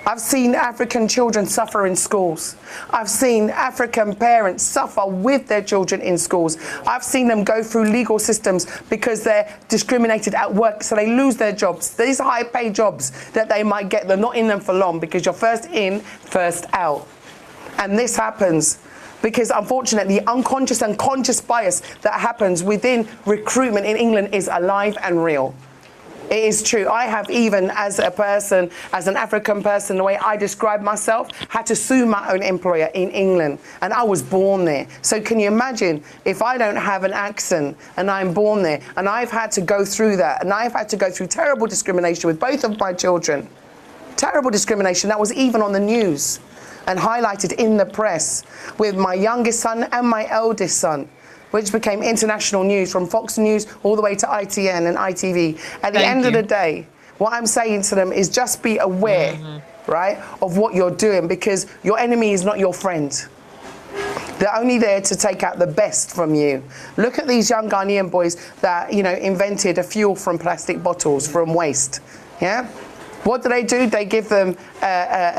I've seen African children suffer in schools. I've seen African parents suffer with their children in schools. I've seen them go through legal systems because they're discriminated at work, so they lose their jobs. These high-paid jobs that they might get, they're not in them for long because you're first in, first out. And this happens because, unfortunately, the unconscious and conscious bias that happens within recruitment in England is alive and real. It is true. I have even, as a person, as an African person, the way I describe myself, had to sue my own employer in England. And I was born there. So can you imagine if I don't have an accent and I'm born there, and I've had to go through that, and I've had to go through terrible discrimination with both of my children. Terrible discrimination that was even on the news and highlighted in the press with my youngest son and my eldest son, which became international news from Fox News all the way to ITN and ITV. At the end of the day, what I'm saying to them is just be aware, right, of what you're doing, because your enemy is not your friend. They're only there to take out the best from you. Look at these young Ghanaian boys that, invented a fuel from plastic bottles from waste, What do? They give them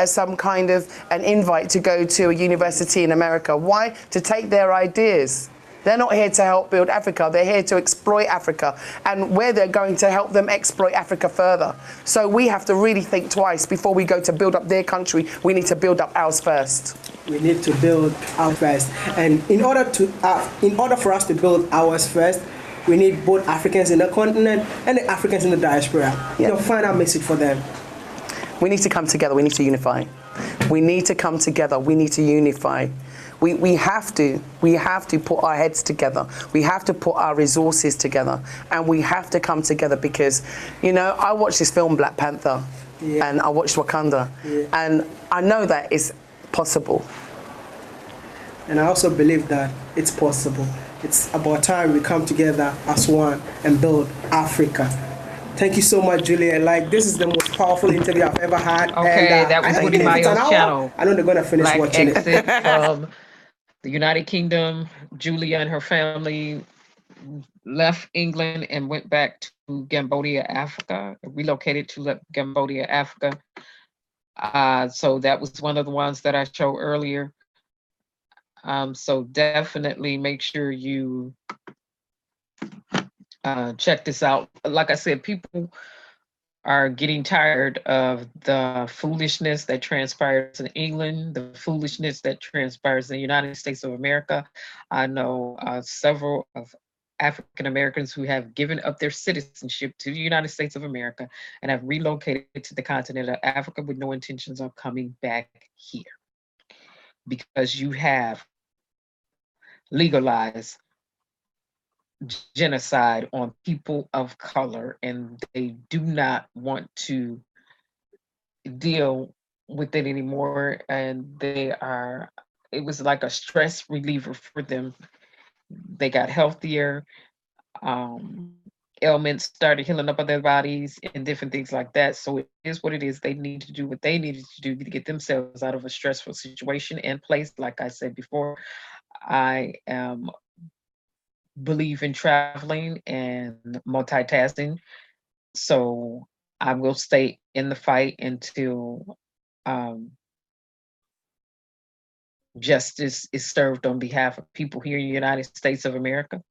some kind of an invite to go to a university in America. Why? To take their ideas. They're not here to help build Africa. They're here to exploit Africa. And where they're going to help them exploit Africa further. So we have to really think twice before we go to build up their country. We need to build up ours first. We need to build ours first. And in order for us to build ours first, we need both Africans in the continent and the Africans in the diaspora. Find our message for them. We need to come together. We need to unify. We need to come together. We need to unify. We have to put our heads together. We have to put our resources together, and we have to come together because, you know, I watched this film Black Panther, and I watched Wakanda, and I know that it's possible. And I also believe that it's possible. It's about time we come together as one and build Africa. Thank you so much, Julia. Like, this is the most powerful interview I've ever had. Okay, and, that was Woody Mayo's channel. I know they're going to finish Black watching exit it. from the United Kingdom. Julia and her family left England and went back to Cambodia, Africa, relocated to Cambodia, Africa. So that was one of the ones that I showed earlier. So definitely make sure you check this out. Like I said, people are getting tired of the foolishness that transpires in England, the foolishness that transpires in the United States of America. I know several of African Americans who have given up their citizenship to the United States of America and have relocated to the continent of Africa with no intentions of coming back here, because you have legalized genocide on people of color, and they do not want to deal with it anymore. And it was like a stress reliever for them. They got healthier, ailments started healing up on their bodies and different things like that. So it is what it is. They need to do what they needed to do to get themselves out of a stressful situation and place. Like I said before, I believe in traveling and multitasking. So I will stay in the fight until justice is served on behalf of people here in the United States of America.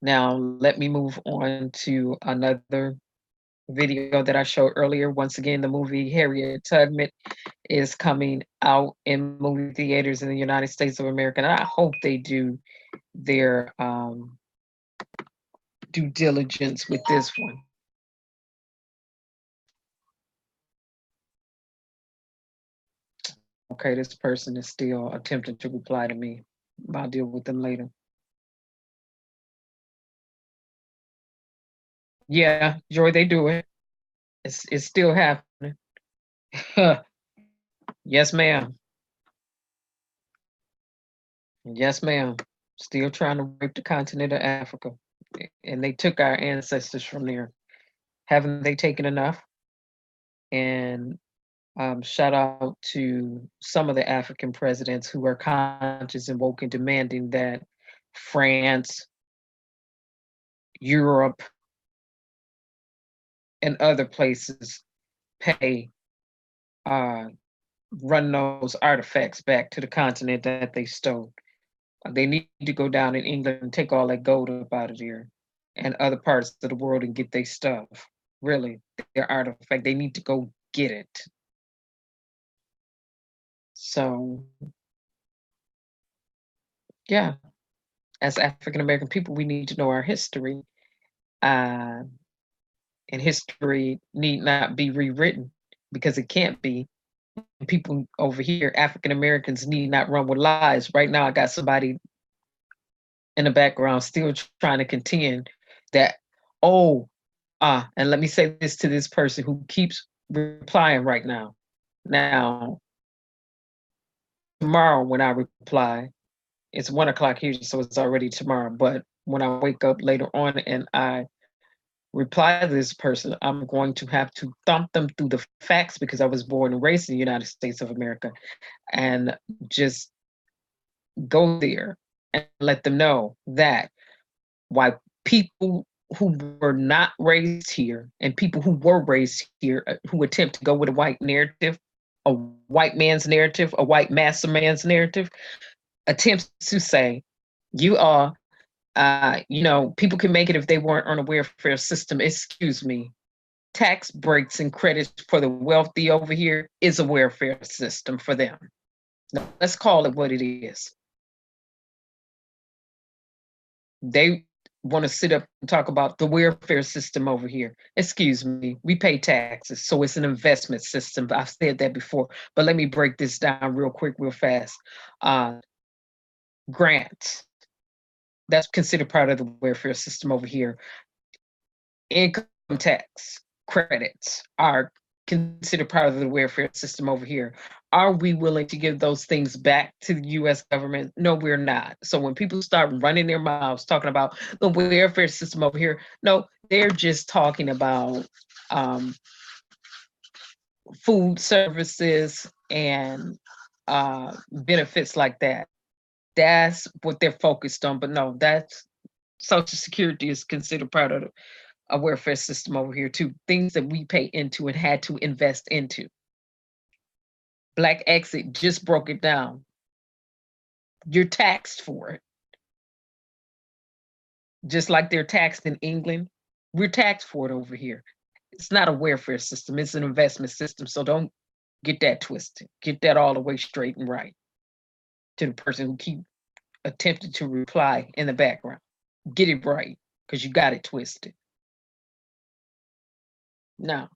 Now, let me move on to another video that I showed earlier. Once again, the movie Harriet Tubman is coming out in movie theaters in the United States of America. And I hope they do their due diligence with this one. Okay, this person is still attempting to reply to me. I'll deal with them later. Yeah, Joy, they do it. It's still happening. Yes, ma'am. Yes, ma'am. Still trying to rape the continent of Africa. And they took our ancestors from there. Haven't they taken enough? And shout out to some of the African presidents who are conscious and woke and demanding that France, Europe, and other places pay, run those artifacts back to the continent that they stole. They need to go down in England and take all that gold up out of there and other parts of the world and get their stuff. Really, their artifact, they need to go get it. So, yeah, as African-American people, we need to know our history. And history need not be rewritten because it can't be. People over here, African Americans, need not run with lies. Right now, I got somebody in the background still trying to contend that, and let me say this to this person who keeps replying right now. Now, tomorrow when I reply, it's 1 o'clock here, so it's already tomorrow. But when I wake up later on and I reply to this person, I'm going to have to thump them through the facts because I was born and raised in the United States of America, and just go there and let them know that why people who were not raised here and people who were raised here who attempt to go with a white narrative, a white man's narrative, a white master man's narrative, attempts to say you are people can make it if they weren't on a welfare system. Excuse me. Tax breaks and credits for the wealthy over here is a welfare system for them. Now, let's call it what it is. They want to sit up and talk about the welfare system over here. Excuse me, we pay taxes, so it's an investment system. I've said that before, but let me break this down real quick, real fast. Grants, that's considered part of the welfare system over here. Income tax credits are considered part of the welfare system over here. Are we willing to give those things back to the U.S. government? No, we're not. So when people start running their mouths talking about the welfare system over here, no, they're just talking about food services and benefits like that. That's what they're focused on. But no, that's Social Security is considered part of a welfare system over here too. Things that we pay into and had to invest into. Black Exit just broke it down. You're taxed for it. Just like they're taxed in England, we're taxed for it over here. It's not a welfare system, it's an investment system. So don't get that twisted. Get that all the way straight and right. To the person who keep attempting to reply in the background. Get it right, because you got it twisted. Now,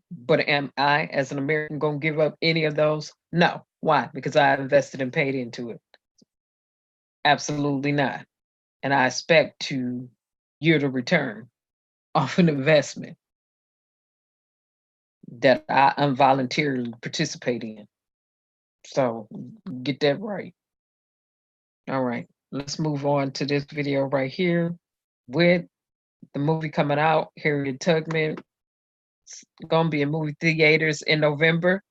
but am I, as an American, going to give up any of those? No. Why? Because I invested and paid into it. Absolutely not. And I expect to yield a return off an investment that I involuntarily participate in. So get that right. All right, let's move on to this video right here with the movie coming out, Harriet Tubman. It's gonna be in movie theaters in November.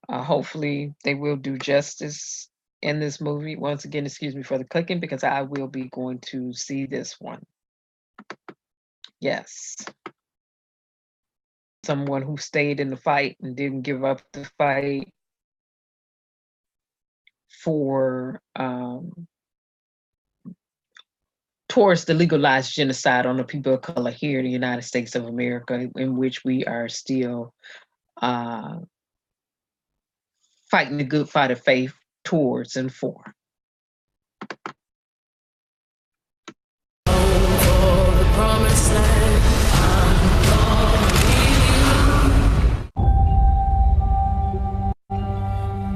Hopefully they will do justice in this movie. Once again, excuse me for the clicking, because I will be going to see this one. Yes. Someone who stayed in the fight and didn't give up the fight for towards the legalized genocide on the people of color here in the United States of America, in which we are still fighting the good fight of faith towards and for.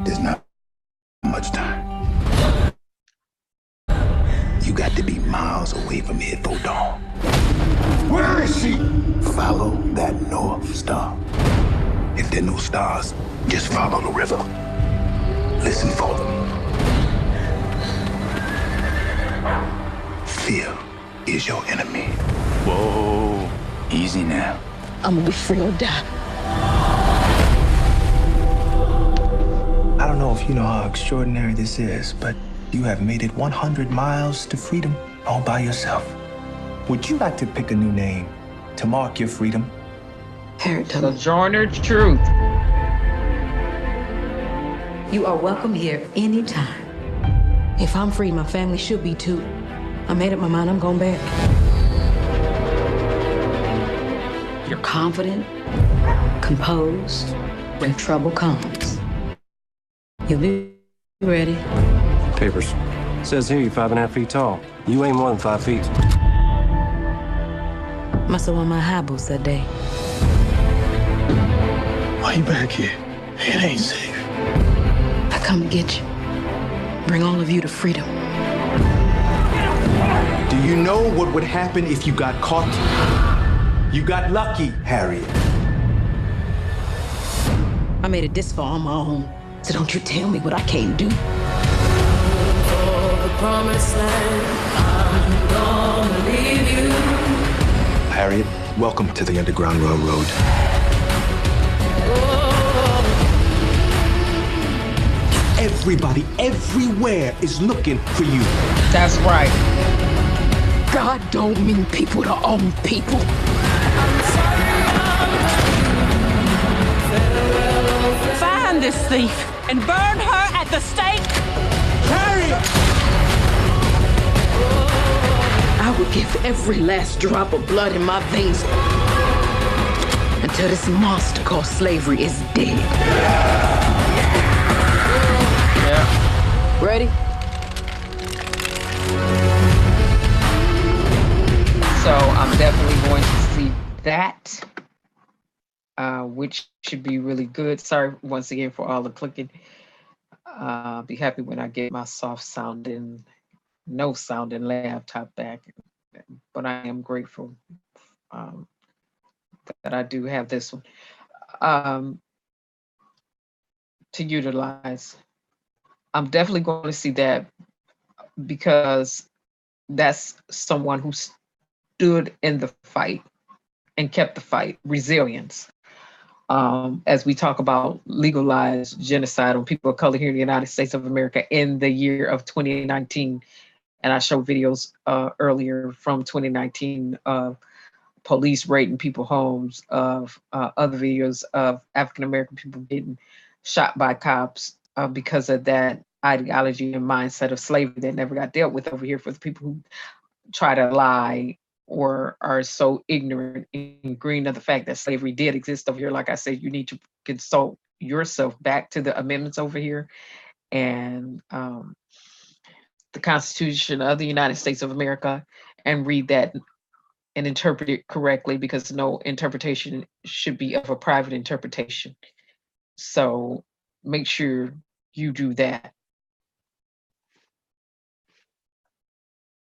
There's not much time. You got to be miles away from here for dawn. Where is she? Follow that North Star. If there are no stars, just follow the river. Listen for them. Fear is your enemy. Whoa, easy now. I'm gonna be free or die. I don't know if you know how extraordinary this is, but you have made it 100 miles to freedom all by yourself. Would you like to pick a new name to mark your freedom? Sojourner Truth. You are welcome here anytime. If I'm free, my family should be too. I made up my mind, I'm going back. You're confident, composed, when trouble comes. You'll be ready. Papers. Says here you're 5.5 feet tall. You ain't more than 5 feet. Must have won my high boots that day. Why you back here? It ain't safe. I come to get you. Bring all of you to freedom. Do you know what would happen if you got caught? You got lucky, Harriet. I made it this far on my own, so don't you tell me what I can't do. Promised land, I'm gonna leave you. Harriet, welcome to the Underground Railroad. Everybody, everywhere is looking for you. That's right. God don't mean people to own people. Find this thief and burn her at the stake. Harriet! I would give every last drop of blood in my veins until this monster called slavery is dead. Yeah. Ready? definitely going to see that, which should be really good. Sorry once again for all the clicking. Be happy when I get my soft sounding, no sounding laptop back. But I am grateful that I do have this one to utilize. I'm definitely going to see that because that's someone who stood in the fight and kept the fight, resilience. As we talk about legalized genocide on people of color here in the United States of America in the year of 2019. And I showed videos earlier from 2019 of police raiding people's homes, of other videos of African-American people getting shot by cops because of that ideology and mindset of slavery that never got dealt with over here for the people who try to lie or are so ignorant and green of the fact that slavery did exist over here. Like I said, you need to consult yourself back to the amendments over here and the Constitution of the United States of America and read that and interpret it correctly, because no interpretation should be of a private interpretation. So make sure you do that.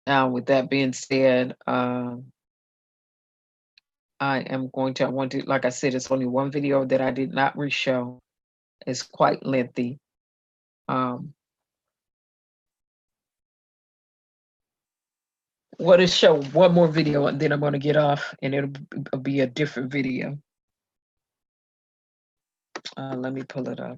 Now, with that being said, I want to, like I said, it's only one video that I did not reshow. It's quite lengthy. What is show one more video and then I'm going to get off and it'll be a different video. Let me pull it up.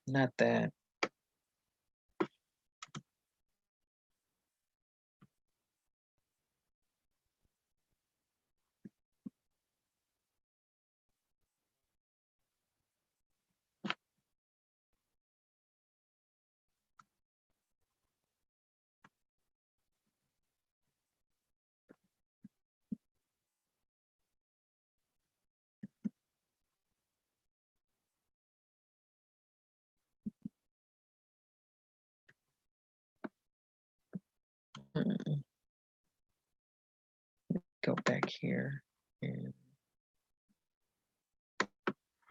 Not that. Go back here and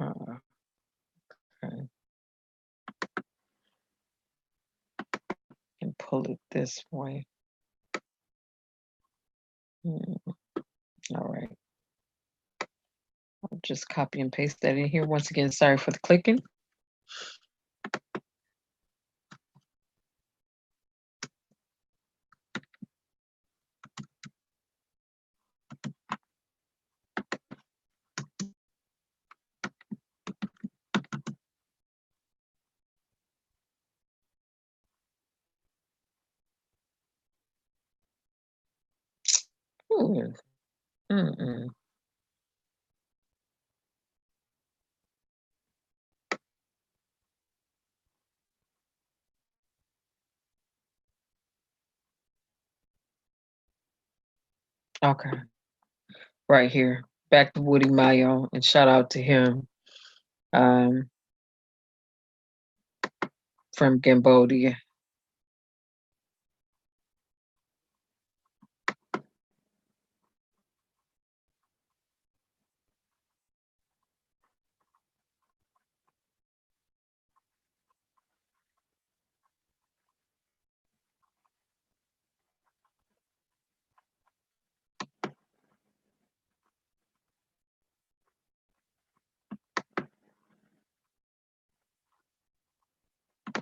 okay. And pull it this way. All right. I'll just copy and paste that in here. Once again, sorry for the clicking. Okay. Right here. Back to Woody Mayo, and shout out to him from Cambodia.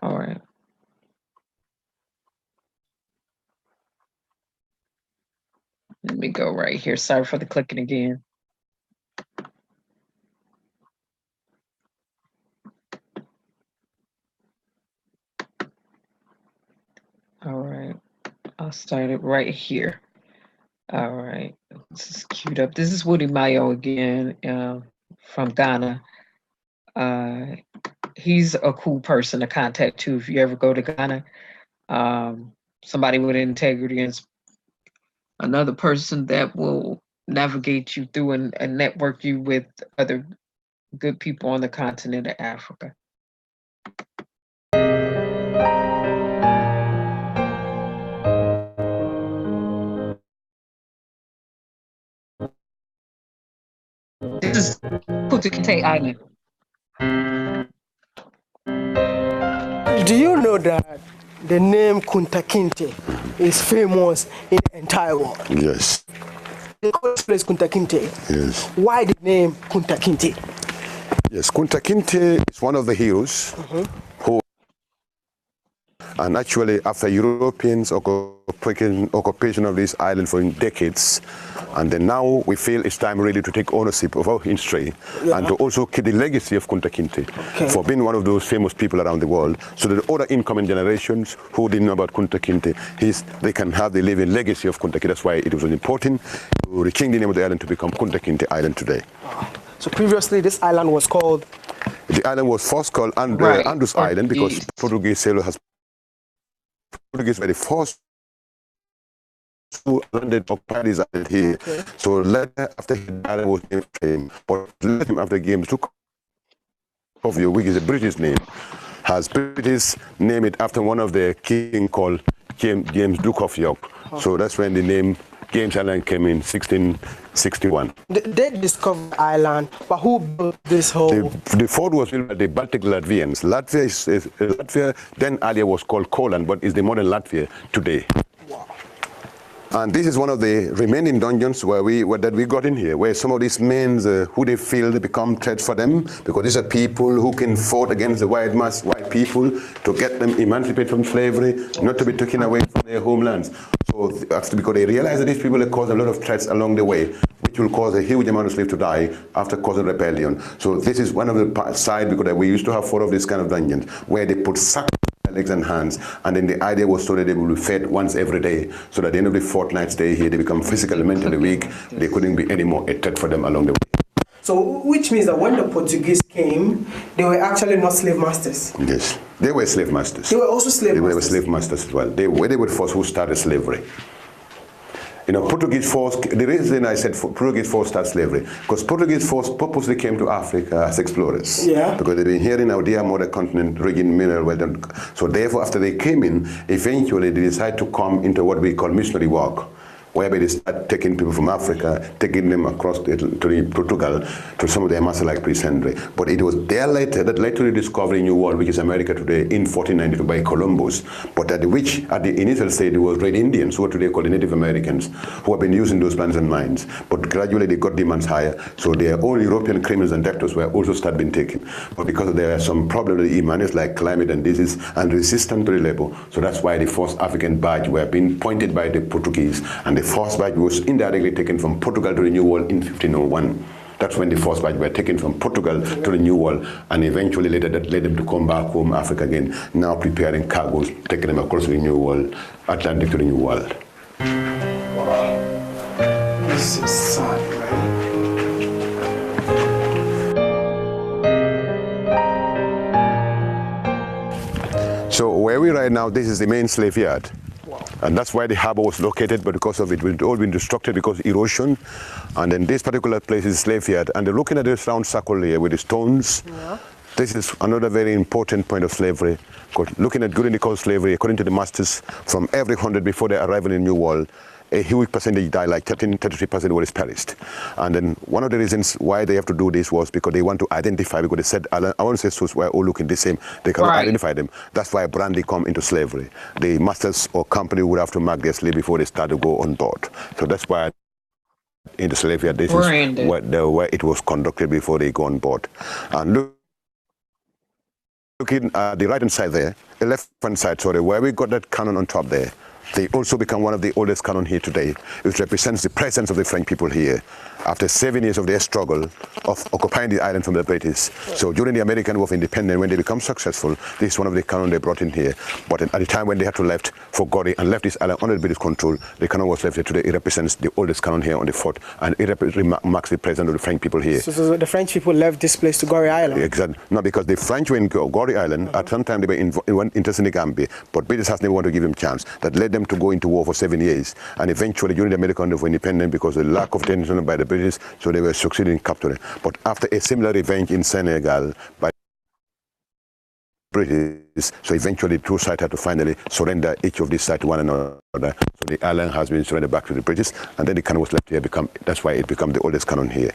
All right. Let me go right here. Sorry for the clicking again. All right. I'll start it right here. All right. This is queued up. This is Woody Mayo again from Ghana. He's a cool person to contact too if you ever go to Ghana. somebody with integrity and another person that will navigate you through and network you with other good people on the continent of Africa. This is Kunta Kinte Island. Do you know that the name Kunta Kinte is famous in the entire world? Yes. They call this place Kunta Kinte. Yes. Why the name Kunta Kinte? Yes, Kunta Kinte is one of the heroes who, and actually after Europeans occupation of this island for decades, and then now we feel it's time really to take ownership of our history and to also keep the legacy of Kunta Kinte for being one of those famous people around the world, so that the other incoming generations who didn't know about Kunta Kinte, they can have the living legacy of Kunta Kinte. That's why it was important to change the name of the island to become Kunta Kinte Island today. So previously this island was called? The island was first called Andros Island because Portuguese sailors has Portuguese were the first who landed occupied this island here. So later after he died was named Fame, but later after the game took off your which is a British name, has British named it after one of the king called James Duke of York. So that's when the name James Island came in 1661. They discovered the island, but who built this whole? The fort was built by the Baltic Latvians. Latvia then earlier was called Poland, but is the modern Latvia today. Wow. And this is one of the remaining dungeons that we got in here, where some of these men who they feel they become threats for them, because these are people who can fight against the white people to get them emancipated from slavery, not to be taken away from their homelands. So because they realize that these people have caused a lot of threats along the way, which will cause a huge amount of slaves to die after causing rebellion. So this is one of the sides, because we used to have 4 of these kind of dungeons, where they put sacks legs and hands, and then the idea was so that they would be fed once every day, so that at the end of the fortnight stay here, they become physically, mentally weak. They couldn't be any more a threat for them along the way. So, which means that when the Portuguese came, they were actually not slave masters. Yes, they were slave masters. They were also slave masters. They were slave masters as well. They were the first who started slavery. You know, Portuguese force, the reason I said Portuguese force started slavery, because Portuguese force purposely came to Africa as explorers. Yeah. Because they've been here in our dear mother continent, region, mineral wealth. So therefore, after they came in, eventually they decided to come into what we call missionary work, whereby they start taking people from Africa, taking them across to Portugal, to some of their master like Prince Henry. But it was there later that led to the discovery of New World, which is America today, in 1492 by Columbus. But at the initial stage, it was Red Indians, who are today called the Native Americans, who have been using those lands and mines. But gradually they got demands higher, so their own European criminals and debtors were also started being taken. But because there are some problems with the humanities like climate and disease and resistance to the labor, so that's why the first African badge were being pointed by the Portuguese, and the first badge was indirectly taken from Portugal to the New World in 1501. That's when the first badge were taken from Portugal to the New World, and eventually later that led them to come back home, Africa again, now preparing cargoes, taking them across the New World, Atlantic to the New World. Wow. This is sad, right? So where we are right now, this is the main slave yard. And that's why the harbor was located, but because of it, it's all been destructed because of erosion. And then this particular place is slave yard. And they're looking at this round circle here with the stones. Yeah. This is another very important point of slavery. Looking at during the course of slavery, according to the masters, from every 100 before their arrival in New World, a huge percentage died, like 33% was perished. And then one of the reasons why they have to do this was because they want to identify, because they said our ancestors were all looking the same, they cannot identify them. That's why brandy come into slavery. The masters or company would have to mark their slave before they start to go on board. So that's why in the slave yard, this is where it was conducted before they go on board. And looking at the right-hand side there, the left-hand side, sorry, where we got that cannon on top there, They also become one of the oldest canon here today. It represents the presence of the French people here after 7 years of their struggle of occupying the island from the British. So during the American War of Independence, when they become successful, this is one of the canon they brought in here. But at the time when they had to left for Gaye and left this island under the British control, the canon was left here today. It represents the oldest canon here on the fort, and it marks the presence of the French people here. So the French people left this place to Gaye Island? Exactly. No, because the French were in Gaye Island. At some time they were interested in the Gambia, but British has never wanted to give them a chance. That led them to go into war for 7 years. And eventually during the American War of Independence, because of the lack of attention by the British, so they were succeeding in capturing. But after a similar revenge in Senegal by British, so eventually two sides had to finally surrender each of these sides to one another. So the island has been surrendered back to the British, and then the canon was left here. That's why it became the oldest canon here.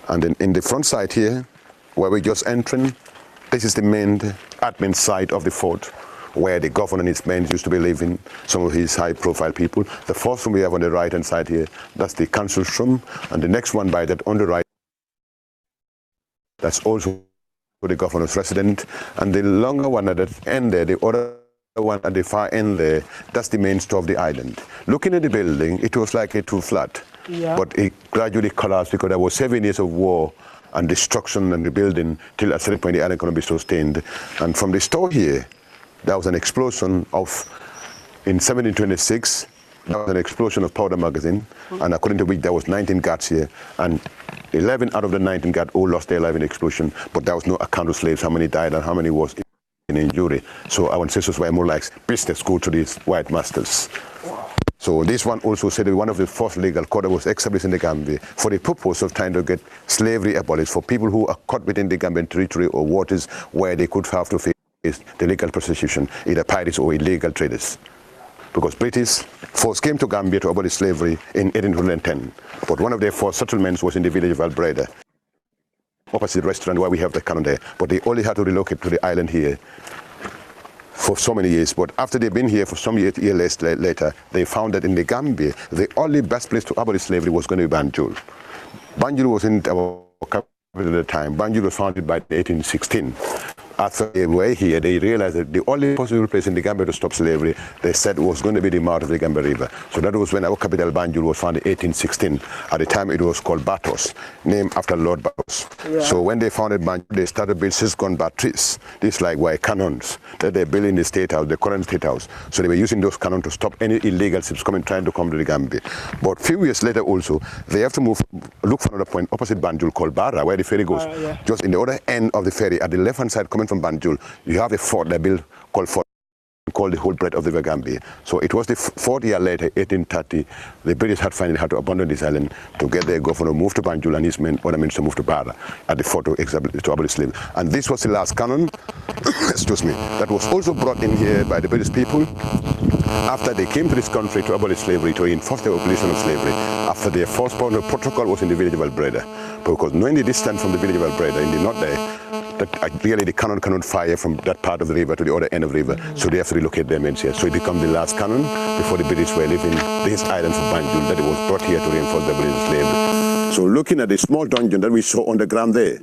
And then in the front side here, where we're just entering, this is the main admin side of the fort, where the governor and his men used to be living, some of his high-profile people. The first room we have on the right-hand side here, that's the council's room, and the next one by that on the right, that's also the governor's residence, and the longer one at the end there, the other one at the far end there, that's the main store of the island. Looking at the building, it was like a two-flat, but it gradually collapsed because there was 7 years of war and destruction and rebuilding till at a certain point the island couldn't be sustained. And from the store here, there was an explosion in 1726, there was an explosion of powder magazine, and according to which there was 19 guards here, and 11 out of the 19 guards all lost their life in the explosion, but there was no account of slaves, how many died and how many was in injury. So our ancestors were more like business school to these white masters. So this one also said that one of the first legal court that was established in the Gambia for the purpose of trying to get slavery abolished for people who are caught within the Gambian territory or waters where they could have to face the legal prostitution, either pirates or illegal traders. Because British force came to Gambia to abolish slavery in 1810, but one of their first settlements was in the village of Albreda, opposite the restaurant where we have the canon there, but they only had to relocate to the island here for so many years. But after they've been here for some years later, they found that in the Gambia, the only best place to abolish slavery was going to be Banjul. Banjul was in our capital at the time. Banjul was founded by 1816. After they were here, they realized that the only possible place in the Gambia to stop slavery, they said, was going to be the mouth of the Gambia River. So that was when our capital, Banjul, was founded in 1816. At the time, it was called Batos, named after Lord Batos. Yeah. So when they founded Banjul, they started building 6-gun batteries. These were cannons that they built in the State House, the current State House. So they were using those cannons to stop any illegal ships trying to come to the Gambia. But a few years later also, they have to look for another point opposite Banjul called Barra, where the ferry goes. Just in the other end of the ferry, at the left-hand side coming from Banjul, you have a fort they built called the whole breadth of the Gambia. So it was the 4th year later, 1830, the British had finally had to abandon this island to get their governor moved to Banjul and his men, other men to move to Barra at the fort to abolish slavery. And this was the last canon, excuse me, that was also brought in here by the British people after they came to this country to abolish slavery, to enforce the abolition of slavery. After their first protocol was in the village of Albreda, because knowing the distance from the village of Albreda in the north there, that really the cannon cannot fire from that part of the river to the other end of the river, so they have to relocate their men here. So it became the last cannon before the British were leaving these islands of Banjul, that it was brought here to reinforce the abolition of slavery. So looking at the small dungeon that we saw on the ground there,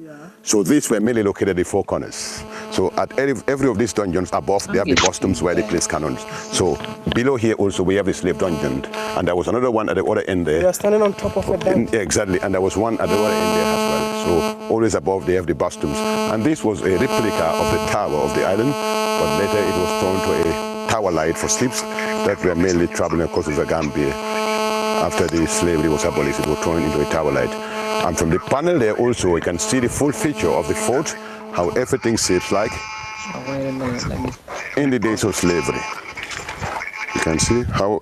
so these were mainly located at the four corners. So at every of these dungeons above, they have the bostums where they place cannons. So below here also we have the slave dungeon, and there was another one at the other end there. They are standing on top of a bed. Exactly, and there was one at the other end there as well. So always above they have the bostums. And this was a replica of the tower of the island, but later it was turned to a tower light for ships that were mainly traveling across the Gambia. After the slavery was abolished, it was turned into a tower light. And from the panel there also, you can see the full feature of the fort, how everything shapes like in the days of slavery. You can see how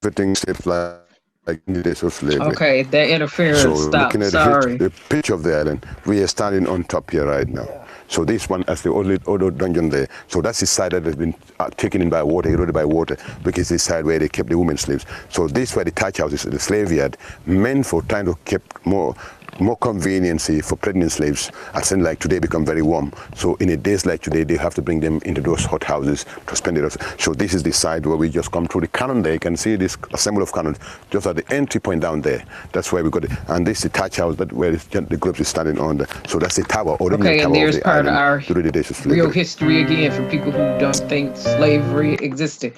everything shapes like in the days of slavery. Okay, that interference stopped. Looking at the picture of the island, we are standing on top here right now. So this one is the only dungeon there. So that's the side that has been taken in by water, eroded by water, because it's the side where they kept the women slaves. So this were the thatch houses, the slave yard, meant for trying to keep more more conveniency for pregnant slaves. As in, like today become very warm. So in a days like today, they have to bring them into those hot houses to spend it. So this is the side where we just come through the cannon there. You can see this assembly of cannons just at the entry point down there. That's where we got it. And this is the thatch house that where the group is standing on. So that's the tower. Okay, and there's part of our during the days of slavery. real history again for people who don't think slavery existed.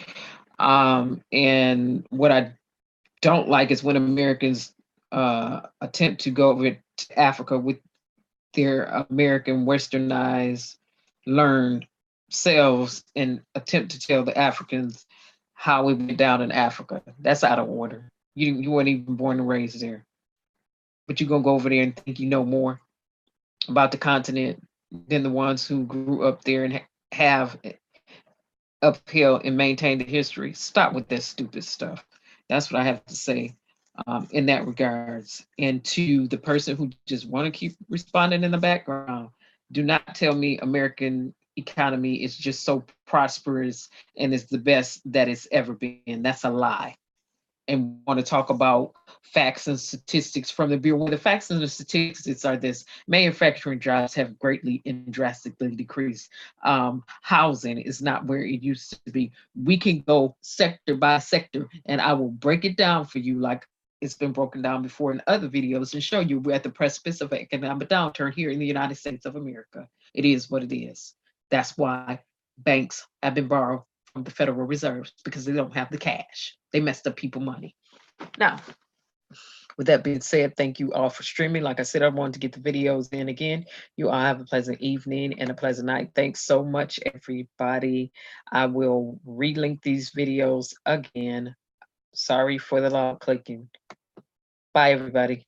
And what I don't like is when Americans attempt to go over to Africa with their American westernized learned selves and attempt to tell the Africans how it went down in Africa. That's out of order. You weren't even born and raised there, but you're gonna go over there and think you know more about the continent than the ones who grew up there and have upheld and maintained the history. Stop with that stupid stuff. That's what I have to say in that regards. And to the person who just want to keep responding in the background, do not tell me American economy is just so prosperous and it's the best that it's ever been. That's a lie. And want to talk about facts and statistics from the Bureau. The facts and the statistics are this: manufacturing jobs have greatly and drastically decreased. Housing is not where it used to be. We can go sector by sector, and I will break it down for you like it's been broken down before in other videos and show you we're at the precipice of economic downturn here in the United States of America. It is what it is. That's why banks have been borrowed from the Federal Reserve, because they don't have the cash. They messed up people money. Now, with that being said, thank you all for streaming. Like I said, I wanted to get the videos in again. You all have a pleasant evening and a pleasant night. Thanks so much, everybody. I will relink these videos again. Sorry for the long clicking. Bye, everybody.